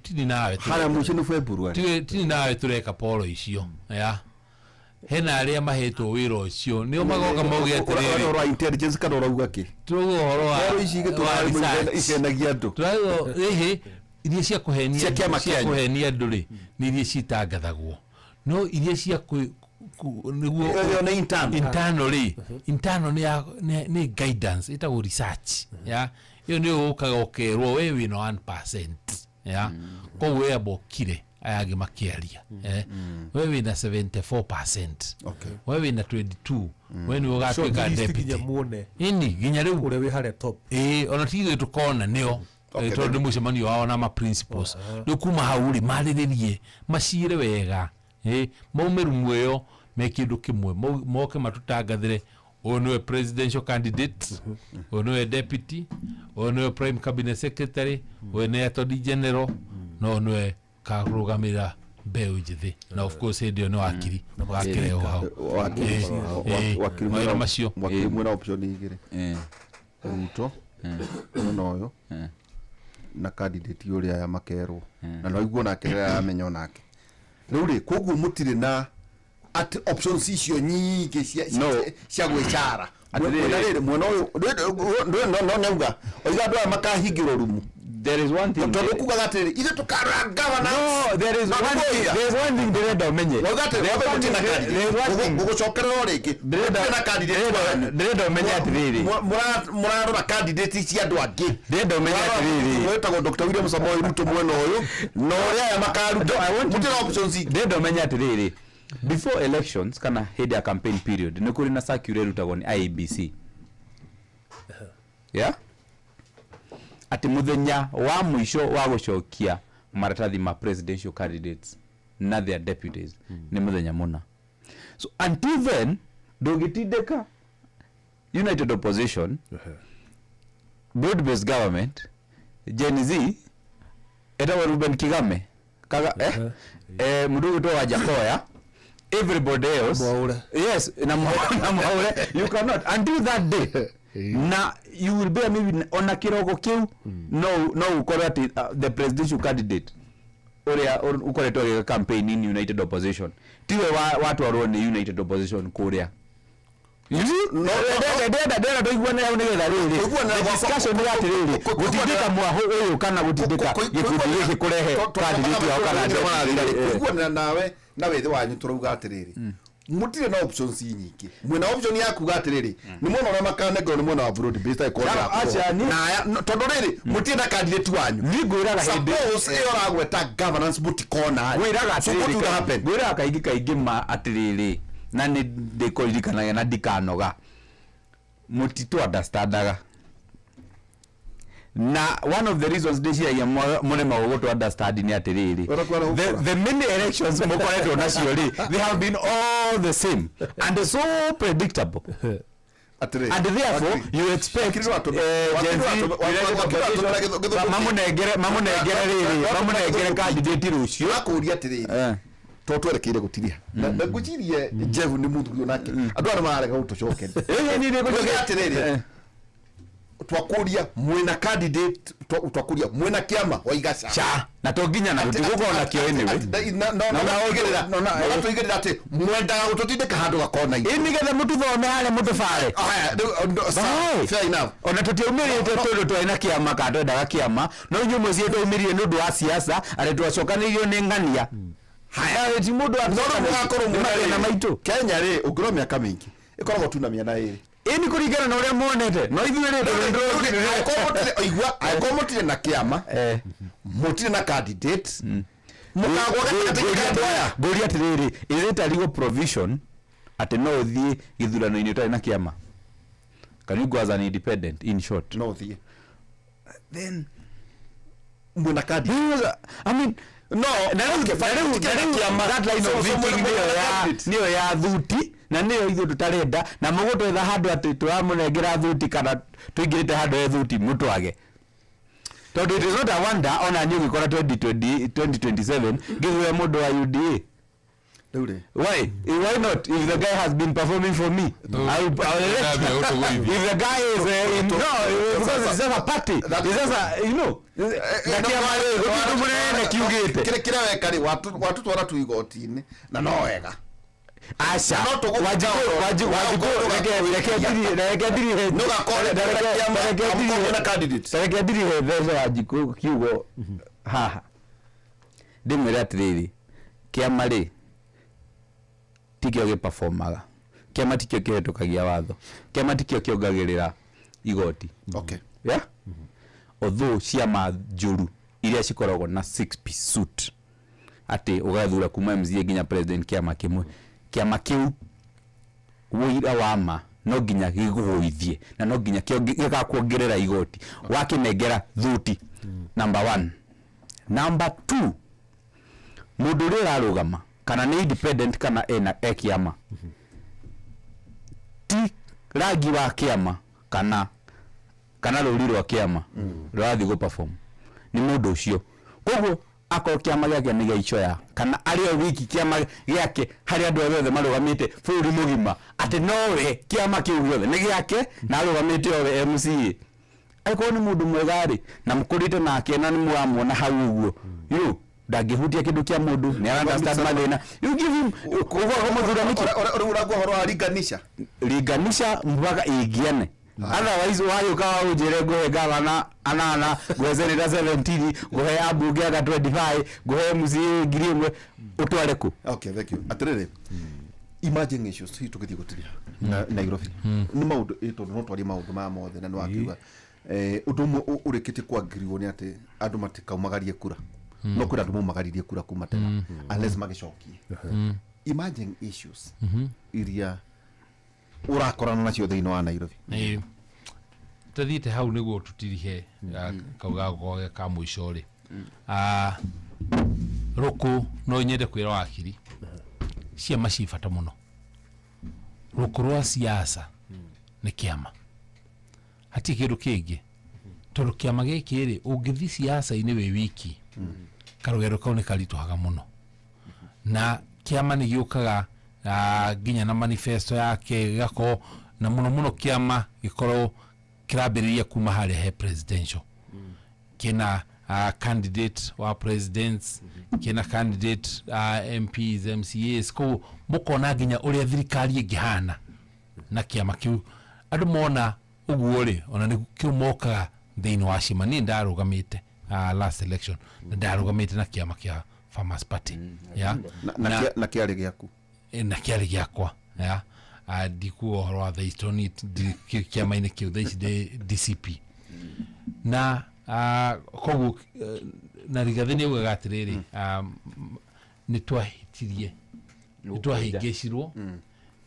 tini nawe haria mwisho ni February tini nawe tureka polo icio ya hena aria mahetwo wira ucio nio magoka mauge atiriri ora intelligence kana urauga ki tugo horo wa ici gitwara icenagia andu tugo iria cia kuhenia andu ri ni iria citangathagwo no iria cia niguo internal ni guidance itago research ya iyo ni ukaga ukerwo we wina 1% ya ko we abokire ayage makiaria we wina 74% okay we wina 22 we ni ugatwika deputy ini ginya riu ure wi hare top ona tigwe tukona nio tondu mucemanio wao na ma principles ndio kuma hauri mariririe macire wega maumeru mweyo mekindu kimwe moke matutangathire ono presidential candidate ono deputy ono prime cabinet secretary ono attorney general no ono karugamira mbeu njithi na of course ndio no akiri wakire wao wakiri macio wakiri mwena option igire Ruto no na candidate uria ya makerwo na no iguo nake amenya nake riu ri koguo mutire na at options icio nyingi cia gwicara atiriri mwana uyu no neuga oiga andu makahingirwo rumu there is one thing tondu kuga gatiri ithe tukara governor no there is one thing ndĩrenda ũmenye gugucokerera rĩngĩ ndĩrenda candidate ndĩrenda ũmenye atĩrĩrĩ murarora candidate cia andu angĩ ndĩrenda ũmenye atĩrĩrĩ wetagwo Dr. William Samoei Ruto mwena ũyũ no ria makaruta mutira options ndĩrenda ũmenye atĩrĩrĩ before elections kana hĩndĩ ya campaign period nĩ kũrĩ na circular rutagwo nĩ IEBC yeah ati muthenya wa mwisho wa gucokia maratathi ma presidential candidates na their deputies ni muthenya muna so until then dogitideka united opposition broad based government Gen Z eta Ruben Kigame kaga mudugu to wa Jakoya everybody else yes na mwaure you cannot until that day na you will be maybe on a kirogo kiu no ukora the presidential candidate oria ukoretwo campaign in united opposition tiwe watu arone united opposition kuria no dada doigwa na ungetha riri discussion ya tiriri gutindika mwaho uyu kana gutindika gikundi giki kurehe candidate wa kana kuona nawe na wethe wanyu turauga atiriri mutire na options nyingi mwena option ya kuga atiriri ni mwena wa makanego ni mwena wa broad based economy na tondu riri mutire na candidate wanyu ngwiraga hindi suppose iyo ragweta governance butikona ngwiraga atiriri ngwiraga kaingi ma atiriri na ni ndikoririkanaga na ndikanoga mutitu understandaga na one of the reasons ndiciagia murema ugo to understand ni atiriri the many elections mokoretwo nacio ri they have been all the same and so predictable and therefore you expect mamunengere candidate rucio akuria atiriri to twerekeire gutiria na ngucirie Jeff ni muthu nake andu ara marega gutucoke ni ngucirie atiriri twakuria mwena candidate twakuria mwena kiama wa igaca cha na tonginya na tugukona kio anyway na tuigerera ati mwendaga gututindika handu gakona ini nigetha mututhome hale mutufare fair enough ona tutiumirite tundu twina kiama ka twendaga kiama no nyumu cie tuumirie nundu wa siasa ari twacokanirio ni ngania haya ti mundu akorwo na maitu Kenya ri ungiro miaka mingi ikoragwo tu na miena iri ini kurigana na uria monete no ithuire akomotire na kiama mutire na candidate mukagwa katika nguri atiriri is it a legal provision ati no uthie githurano-ini utari na kiama can you go as an independent in short no uthie then mwena candidate I mean no niyo ya thuti na niyo ithu tutarenda na mugutwetha handu ati turamunengera thuti kana tuingirite handu he thuti mutwage tondu it is not a wonder ona nyu gikora 2027 githwe mundu wa UDA why not if the guy has been performing for me I'll if the guy is because it's just a party it's just a you know kire wekari watu twara tu igoti-ini na no wega asha wajiku kiugo haha ndimwira atiriri kiama ri tikio giperformaga kiama tikio kihitukagia watho kiama tikio kiongagirira igoti okay yeah although ciama njuru iria cikoragwo na 6-piece suit ati ugathura kuma MCA nginya president kiama kiu wira wama no nginya giguithie na no nginya gigakuongerera igoti wakinengera thuti number 1 number 2 mundu ri arugama kana ni independent kana ena kiama ti ragi wa kiama kana ruri rwa kiama rathi go perform ni mundu ucio koguo akoro kiama giake ni gaicoya kana ario wiki kiama giake hari andu othe marugamite buri mugima ati nowe kiama kiu giothe ni giake na arugamite owe MCA aiko ni mundu mwegari na mukurite nake na ni mwamuona hau uguo you ndagihutia kindu kia mundu ni understand mathina you give him kuva muthurani uragwa horo aringanisha mpaka igiane otherwise wayo kawa ujire goe gavana anana gwezerera 17 goe abunge aga 25 goe MCA girimwe utware ku okay thank you atirere emerging issues hi tukithie gutiria Nairobi ni maundu ito no twari maundu ma mothe na no akiuga undu urikite kwa ngiriwo ni ati andu matikaumagarie kura no kura andu mumagaririe kura kuma tena unless magicokie emerging issues iria urakorana nacio thiini wa Nairobi tathiite hau niguo tutirihe kauga goge ka muico ri ruku no nyende kwira wakiri cia macibata muno ruku rwa siasa ni kiama hati kindu kingi tondu kiama giki ri ungithi siasa ini we wiki karugero kau ni karituhaga muno na kiama ni giukaga ginya na manifesto yake gako na muno kiama gikoro kirabiriria kuma hali he presidential kina candidate wa presidents kina candidate MPs MCAs ko mukona ginya uria thirikari ingihana na kiama kiu andu mona uguo ri ona ni kiumoka thiini wa cima ni ndarugamite last election ndarugamite na kiama kia Farmers Party ya na kiari giaku na kiari giakwa ya ndikuo horo wa Thaistoni kiama-inĩ kĩu thaici DCP na koguo na Rigathi nĩ augaga atĩrĩrĩ nĩ twahĩngĩcirwo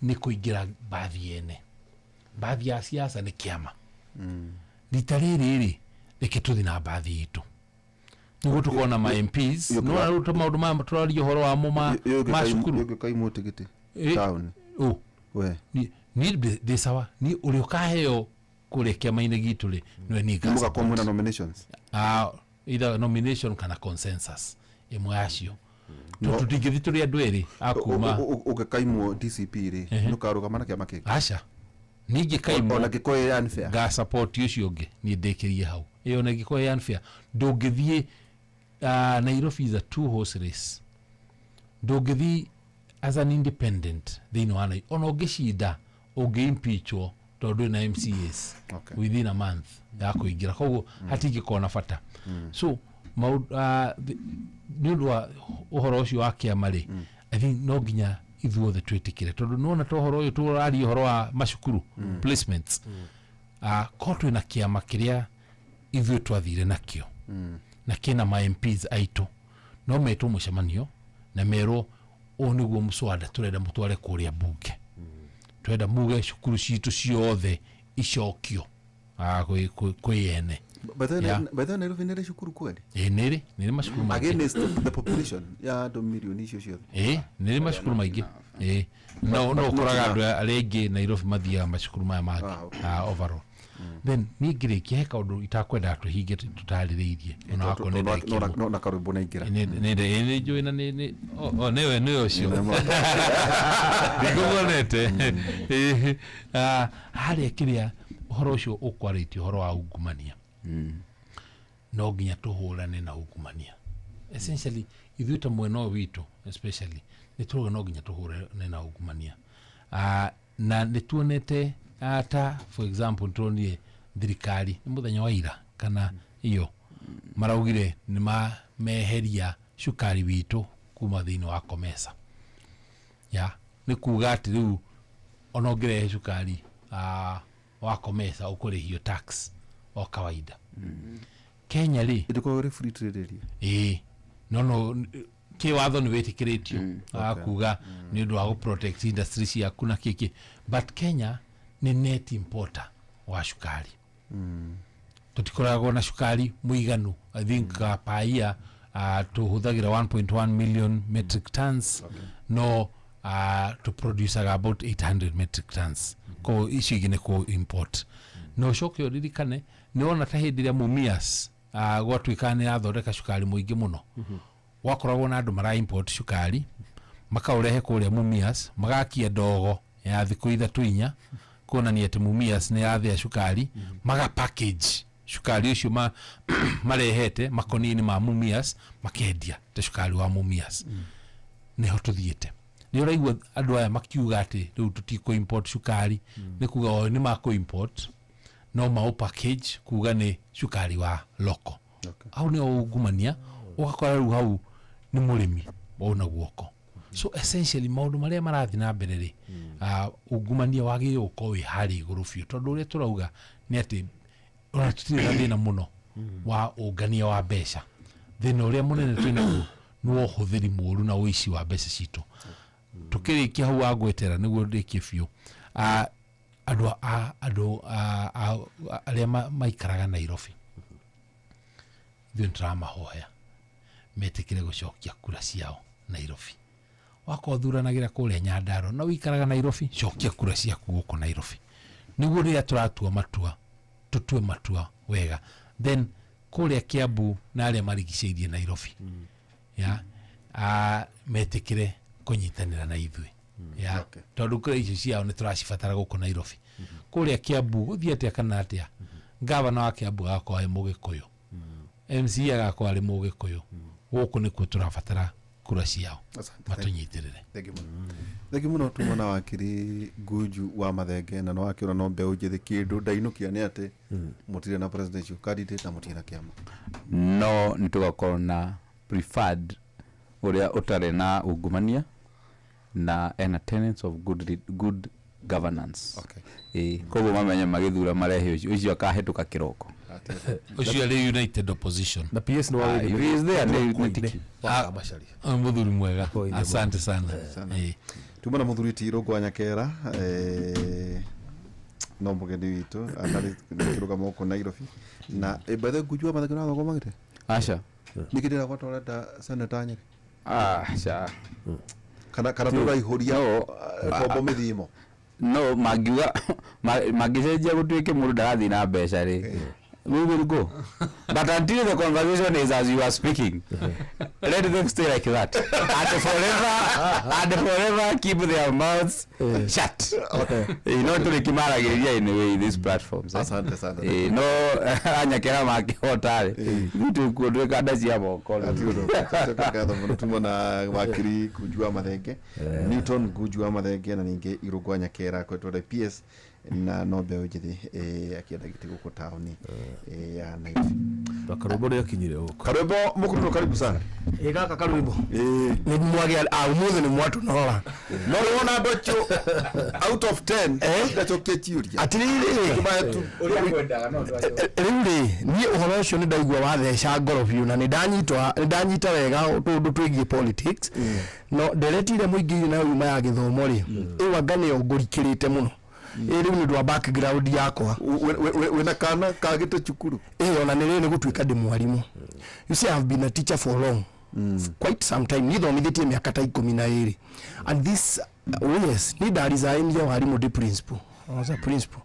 nĩ kũingĩra mbathi ene mbathi ya siasa nĩ kĩama rita rĩrĩ reke tũthi na mbathi itũ nĩguo tũkona ma MPs no aruta maũndũ maya tũraria ũhoro wamo ma cukuru kaimwo tigiti town we ni de sawa ni uri ukaheo kule kiama-inĩ gitũ rĩ no ni muga kwa mwena nominations either nomination kana consensus imwe yacio tutingithi turi andu eri akuma ugekaimwo DCP rĩ nukarugamana kiama kĩngĩ aca ningi kaimwo ona gĩkoe unfair ga support ucio ũngĩ ni ndĩkĩrie hau iyo na gĩkoe unfair ndũngĩthie Nairobi is a two horse race ndũngĩthie as an independent thĩinĩ wa Nairobi ona ũngĩcinda ũngĩ-impeachwo tondũ na MCAs within a month ya kũingĩra koguo hatingĩkorwo na bata so nĩ ũndũ wa ũhoro ũcio wa kĩama rĩ I think no nginya ithuothe twĩtĩkĩre tondũ nĩwona ta ũhoro ũyũ tũraria ũhoro wa macukuru placements korwo twĩna kĩama kĩrĩa ithuĩ twathire nakĩo na kĩna ma MPs aitũ no metwo mũcemanio na merwo ũũ nĩguo mũswada tũrenda mũtware kũrĩa mbunge twenda muge cukuru citũ ciothe icokio kwĩ ene But Nairobi nĩ cukuru kweli nĩ macukuru maingĩ against the population ya andũ milioni icio ciothe nĩ macukuru maingĩ no ũkoraga andũ arĩa aingĩ Nairobi mathiaga macukuru maya mangĩ overall then niĩ ngĩrĩkia he kaũndũ itakwenda tũhinge tũtarĩrĩirie ona wako nĩ na karũmbo na ingĩra nĩ njũĩ na nĩ ũcio ndikuonete harĩa kĩrĩa ũhoro ũcio ũkwarĩtie ũhoro wa ungumania no nginya tũhũrane na ungumania essentially ithuĩ ta mwena ũyũ witũ especially nĩ tũrauga no nginya tũhũrane na ungumania na nĩ tuonete ta for example tuonire thirikari nĩ mũthenya wa ira kana iyo maraugire nĩ meheria cukari witũ kuma thĩinĩ wa Komesa ya nĩ kuga atĩ rĩu ona ũngĩrehe cukari wa Komesa ũkũrĩhio tax o kawaida Kenya rĩ ndĩkorwo free trade area no kĩwatho nĩ wĩtĩkĩrĩtio kuga nĩ ũndũ wa gũ-protect industry ciaku na kĩkĩ but Kenya ni net importer wa cukari tutikoragwo na cukari muiganu I think per year tuhuthagira 1.1 million metric tons no to produce about 800 metric tons ko icigine ko import no cokyo ririkane ni ona ta hindi ria Mumias gwatuikane yathondeka cukari muingi muno wakoragwo na andu mara import cukari makaurehe kuria Mumias magakia ndogo ya thiku ithatũ inya kuonania atĩ Mumias nĩ yathĩa cukari maga package cukari ũcio marehete makoni-inĩ ma Mumias makendia ta cukari wa Mumias nĩho tũthiĩte nĩ ũraigua andũ aya makiuga atĩ rĩu tũtikũ import cukari nĩ kuga o nĩ makũ import no mau package kuga nĩ cukari wa local au nĩ ungumania ũgakora rĩu hau nĩ mũrĩmi wona guoko so essentially maũndũ marĩa marathi na mbere rĩ ungumania wagĩrĩirwo gũkorwo wĩ harĩa igũrũ biũ tondũ ũrĩa tũrauga nĩ atĩ ona tũtirĩ na thĩna mũno wa ũngania wa mbeca thĩna ũrĩa mũnene twĩnaguo nĩ wa ũhũthĩri mũũru na ũici wa mbeca citũ tũkĩrĩkia hau wa gwetera nĩguo ndĩkie biũ andũ arĩa maikaraga Nairobi ithuĩ nĩtũramahoya metĩkĩre gũcokia kura ciao Nairobi wako thuranagĩra kũrĩa Nyandarua na wikaraga Nairobi cokia kura ciaku gũkũ Nairobi nĩguo rĩrĩa tũratua matua tutue matua wega then kũrĩa Kiambu na arĩa marigicĩirie Nairobi ya metĩkĩre kũnyitanĩra na ithuĩ ya tondũ kũrĩa icio ciao nĩ tũracibatara gũkũ Nairobi kũrĩa Kiambu gũthiĩ atĩa kana atĩa gavana wa Kiambu agakorwo arĩ Mũgĩkũyũ MCA agakorwo arĩ Mũgĩkũyũ gũkũ nĩkuo tũrabatara kura ciao matunyitĩrĩre thegi muno tumona wakiri Nguju wa Mathenge na no wakiona no mbeũ njĩthĩ kĩndũ ndainukia nĩ atĩ mũtirĩ na presidential candidate na mũtirĩ na kĩama no nĩ tũgakorwo na preferred uria utare na ungumania na ena tenets of good governance. Okay. Koguo mamenye magithura marehe ucio akahetuka kiroko. Ucio ari United opposition. Na PS no wale. He is there ni tiki. Mashari. Muthuri mwega. Asante sana. Tumana muthuri Tiro Gwanyakera no mugeni witu akari kiruga moko Nairobi na bethe kujua mathagina thoko magite Asha nikidira gwatorenda senator Nyeri sha kana turaihũria kombo mithimo no magicenjia gũtuĩke mũndũ ndarathi na mbeca rĩ we will go but until the conversation is as you are speaking let them stay like that and forever keep their mouths shut. You know tulikimaragĩrĩria in a way these platforms. Asante sana. No anyakera makihota rĩ vitu kuondoka ndaci ya moko atiũndũ tumona wakiri kujua mathenge Newton kujua mathenge na ninge Irũngũ Nyakera kwetwo PS na nombe ujithi akienda giti guko taoni ya Nairobi. Bakarombo ya kinyire huko. Karembo mukuru karibu sana. Gaka karembo. Ni mwage umuthi ni mwatu nora. No wona ndocho out of 10 ndacho ketiuria. Atiriri uria kwendaga no ndo acio. Rĩu ni uhoro ucio ni ndaigua watheca ngorobio na ni ndanyita wega tundu twigie politics. No nderetire muingi na yuma ya githomo ri. Iwa ngane ngurikirite muno. Iri ni ndwa background yakwa wena kana kagite cukuru ona nĩ gũtuĩka ndĩ mwarimu. You see, I have been a teacher for long, quite some time. Nithomithitie miaka ta 12 and this yes ni resign ya warimu ndi principal. I was a principal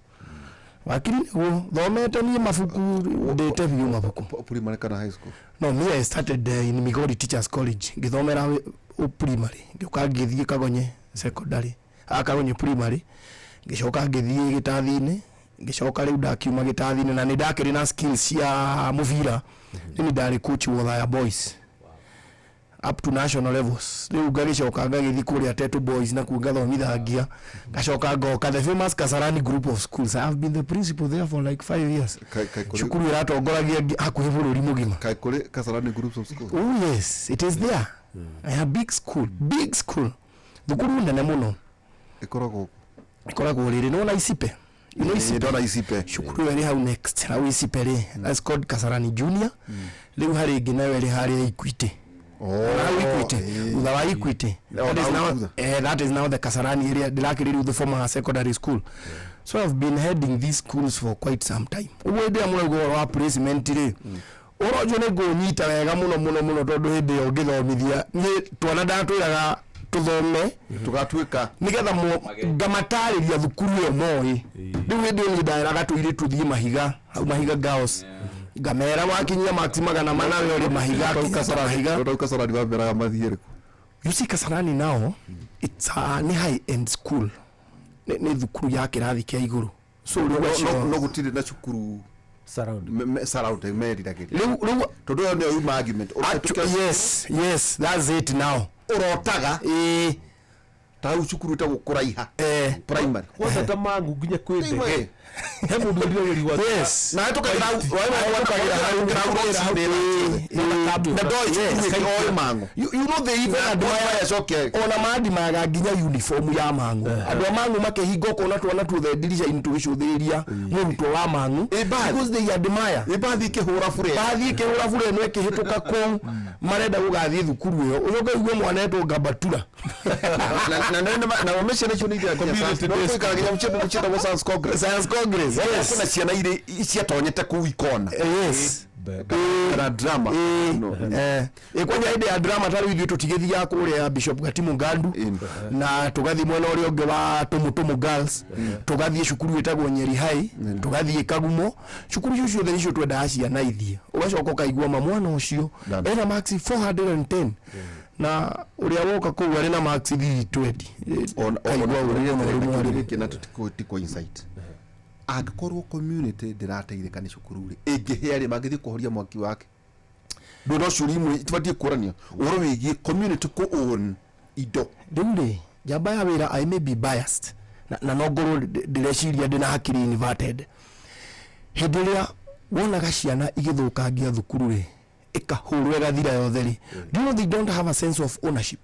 wakiri nĩguo thomete niĩ mabuku ndĩte biũ mabuku primary kana high school. No, me I started in Migori Teachers College ngĩthomera primary ngĩũka ngĩthiĩ Kagonye secondary Kagonye primary ngicoka ngithii gitathi-ini ngicoka riu ndakiuma gitathi-ini na ni ndakiri na skills ya muvira ni ndari coach wa Thaya Boys up to national levels. Riu ngagicoka ngagithii kuria Tetu Boys na kugathomithagia ngacoka ngoka the famous Kasarani group of schools. I have been the principal there for like 5 years. Shukuru iratongoragia hakuhi bururi mugima kai kuri Kasarani groups of schools. Oh yes, it is there. I have big school thukuru nene muno ikoragwo riri no na Isipe. You know Isipe. Shukuru eri hau next na Isipe ri that's called Kasarani Junior. Riu hari ingi nayo eri hari Equity. Utha wa Equity. That is now the Kasarani area. Dilakiri the former secondary school. So I've been heading these schools for quite some time. Uwe ndia murago wa placement ri orojo ne go nyita wega muno tondu hindi yo ngithomithia ni twana ndatwiraga tuthome tugatuika nigetha ngamatariria thukuru yo moi riu hindi ni ndairaga tuire tuthie mahiga girls ngamera wakinyia maxima na mana yo ri mahiga Kasarani wa mberaga mathire. You see Kasarani now it's a high end school ni thukuru ya kirathi kia iguru so no gutire na cukuru surround meriragiri riu tondu yo ni uma argument yes that's it now urotaga ta cukuru ta gukuraiha primary kwanza tamangu nginya kwindege he mundu ndio yeri wa yes na tukagira you know the even admire is okay ona maadi maga nginya uniform ya mangu andu amangu makehingo kona twana tuthe dirisha into gicuthiria muntu wa mangu because they admire bathi kihura fure no ekihituka ku marenda gugathie thukuru yo uyoga igwe mwana eto ngabatura na wameshana choni dia community no kuikagira mchendo wa science congress yes kuna ciana ire ciatonyete ku ikona yes na drama kwanya ide ya drama tari ithu tutigithia kuria Bishop Gatimu Ngandu na tugathi mwena uri ungi wa Tumutumu girls tugathie cukuru itagwo Nyeri High tugathie Kagumo cukuru icio ciothe nicio twenda ciana ithie ugacoka kaigua mwana ucio ena max 410 na uria woka ku ari na max 320 on kina tutiko insight akorwo community ndirateithika ni cukuru ri ingihia magithi kuhoria mwaki wake ndono shurimu twatie kurania uhoro wigie community ko own ido nduri jamba ya wira I may be biased na no ngoro ndireciria ndina hakiri inverted hindiria wona gaciana igithukangia thukuru ri ikahurwo igathira yothe ri. Do you know they don't have a sense of ownership?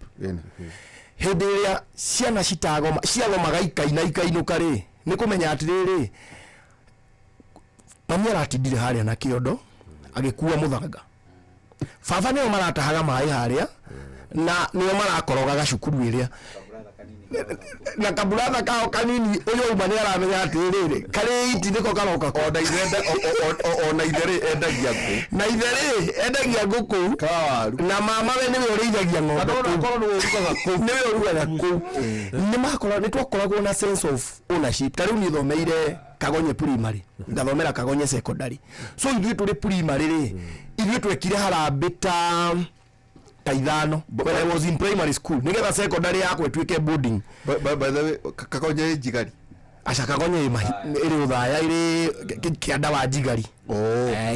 Hindi iria ciana ciathomaga ikainũka ri nĩ kũmenya atĩrĩrĩ mami aratindire harĩa na kĩondo agĩkua mũthanga, baba nĩo maratahaga maĩ harĩa na nĩo marakorogaga cukuru ĩrĩa na kaburatha kao kanini ũyũ uma nĩ aramenya atĩrĩrĩ karĩ iti nĩko karoka ona itherĩ endagia ngũ na itherĩ endagia ngũkũ na mama we nĩwe ũrĩithagia ng'ombe nĩwe ũrugaga kũu. Nĩ twakoragwo na sense of ownership. Ta rĩu niĩ thomeire Kagonye primary, ngathomera Kagonye secondary. So ithuĩ tũrĩ primary rĩ, ithuĩ twekire harambĩ ta ithano when I was in primary school, nigetha secondary yakwa ĩtuĩke boarding. By the way, Kagonye Njigari aca Kagonye ĩrĩ Ũthaya ĩrĩ kĩanda wa Njigari.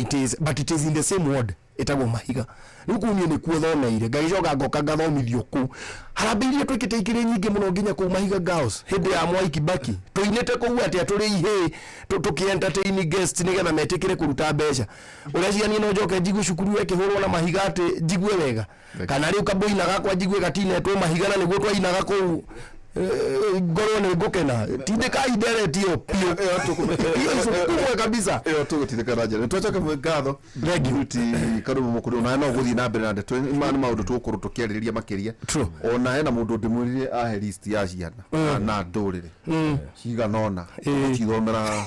It is, but it is in the same ward, ĩtagwo Mahiga. Rĩu kũu niĩ nĩkuo thomeire, ngagĩcoka ngoka ngathomithio kũu. Harambĩ iria twĩkĩte ikĩrĩ nyingĩ mũno nginya kũu Mahiga Girls hĩndĩ ya Mwai Kibaki. Tũinĩte kũu atĩa tũrĩ ihĩ tũkĩ-entertain guest nĩgetha metĩkĩre kũruta mbeca. Ũreciria niĩ no njoke njigue cukuru ĩkĩhũrwo na mahiga atĩ njigue wega, kana rĩu kabũina gakwa njigue gatinetwo mahiga na nĩguo twainaga kũu ngorwo nĩ ngũkena. Tindĩkai nderetio piũ kumwe kabisa ĩyo tũgũtindĩka na njĩra. Nĩtwacoka ngatho Gihuti Karumo Mũkũrũ, na no gũthiĩ na mbere na ndeto nĩ maũndũ tũgũkorwo tũkĩarĩrĩria makĩria. Ona hena mũndũ ndĩmwĩrire ahe list ya ciana na ndũrĩrĩ cigana ũna gũcithomera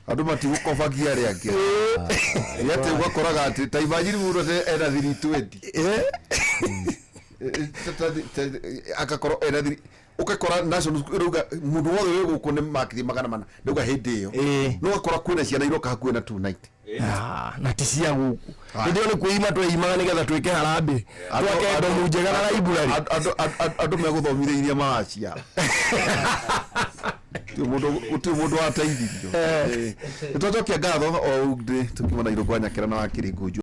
andũ matigũkobagia arĩa angĩ yate ũgakoraga atĩ ta imagine mũndũ ena 320 akakorwo ena 3 ukakora national ruga mundu wothe we guku nĩ makiri magana mana nduga hindi iyo no gakora kwina ciana iroka hakuhe na 290 na tisia guku ndio ni kuima twimaga nigetha twike harambe twake ndo munjega na library andu meguthomithiria macia tu mundu ateithio tutacokia ngatho o tukimona irugwa nyakera na wakiri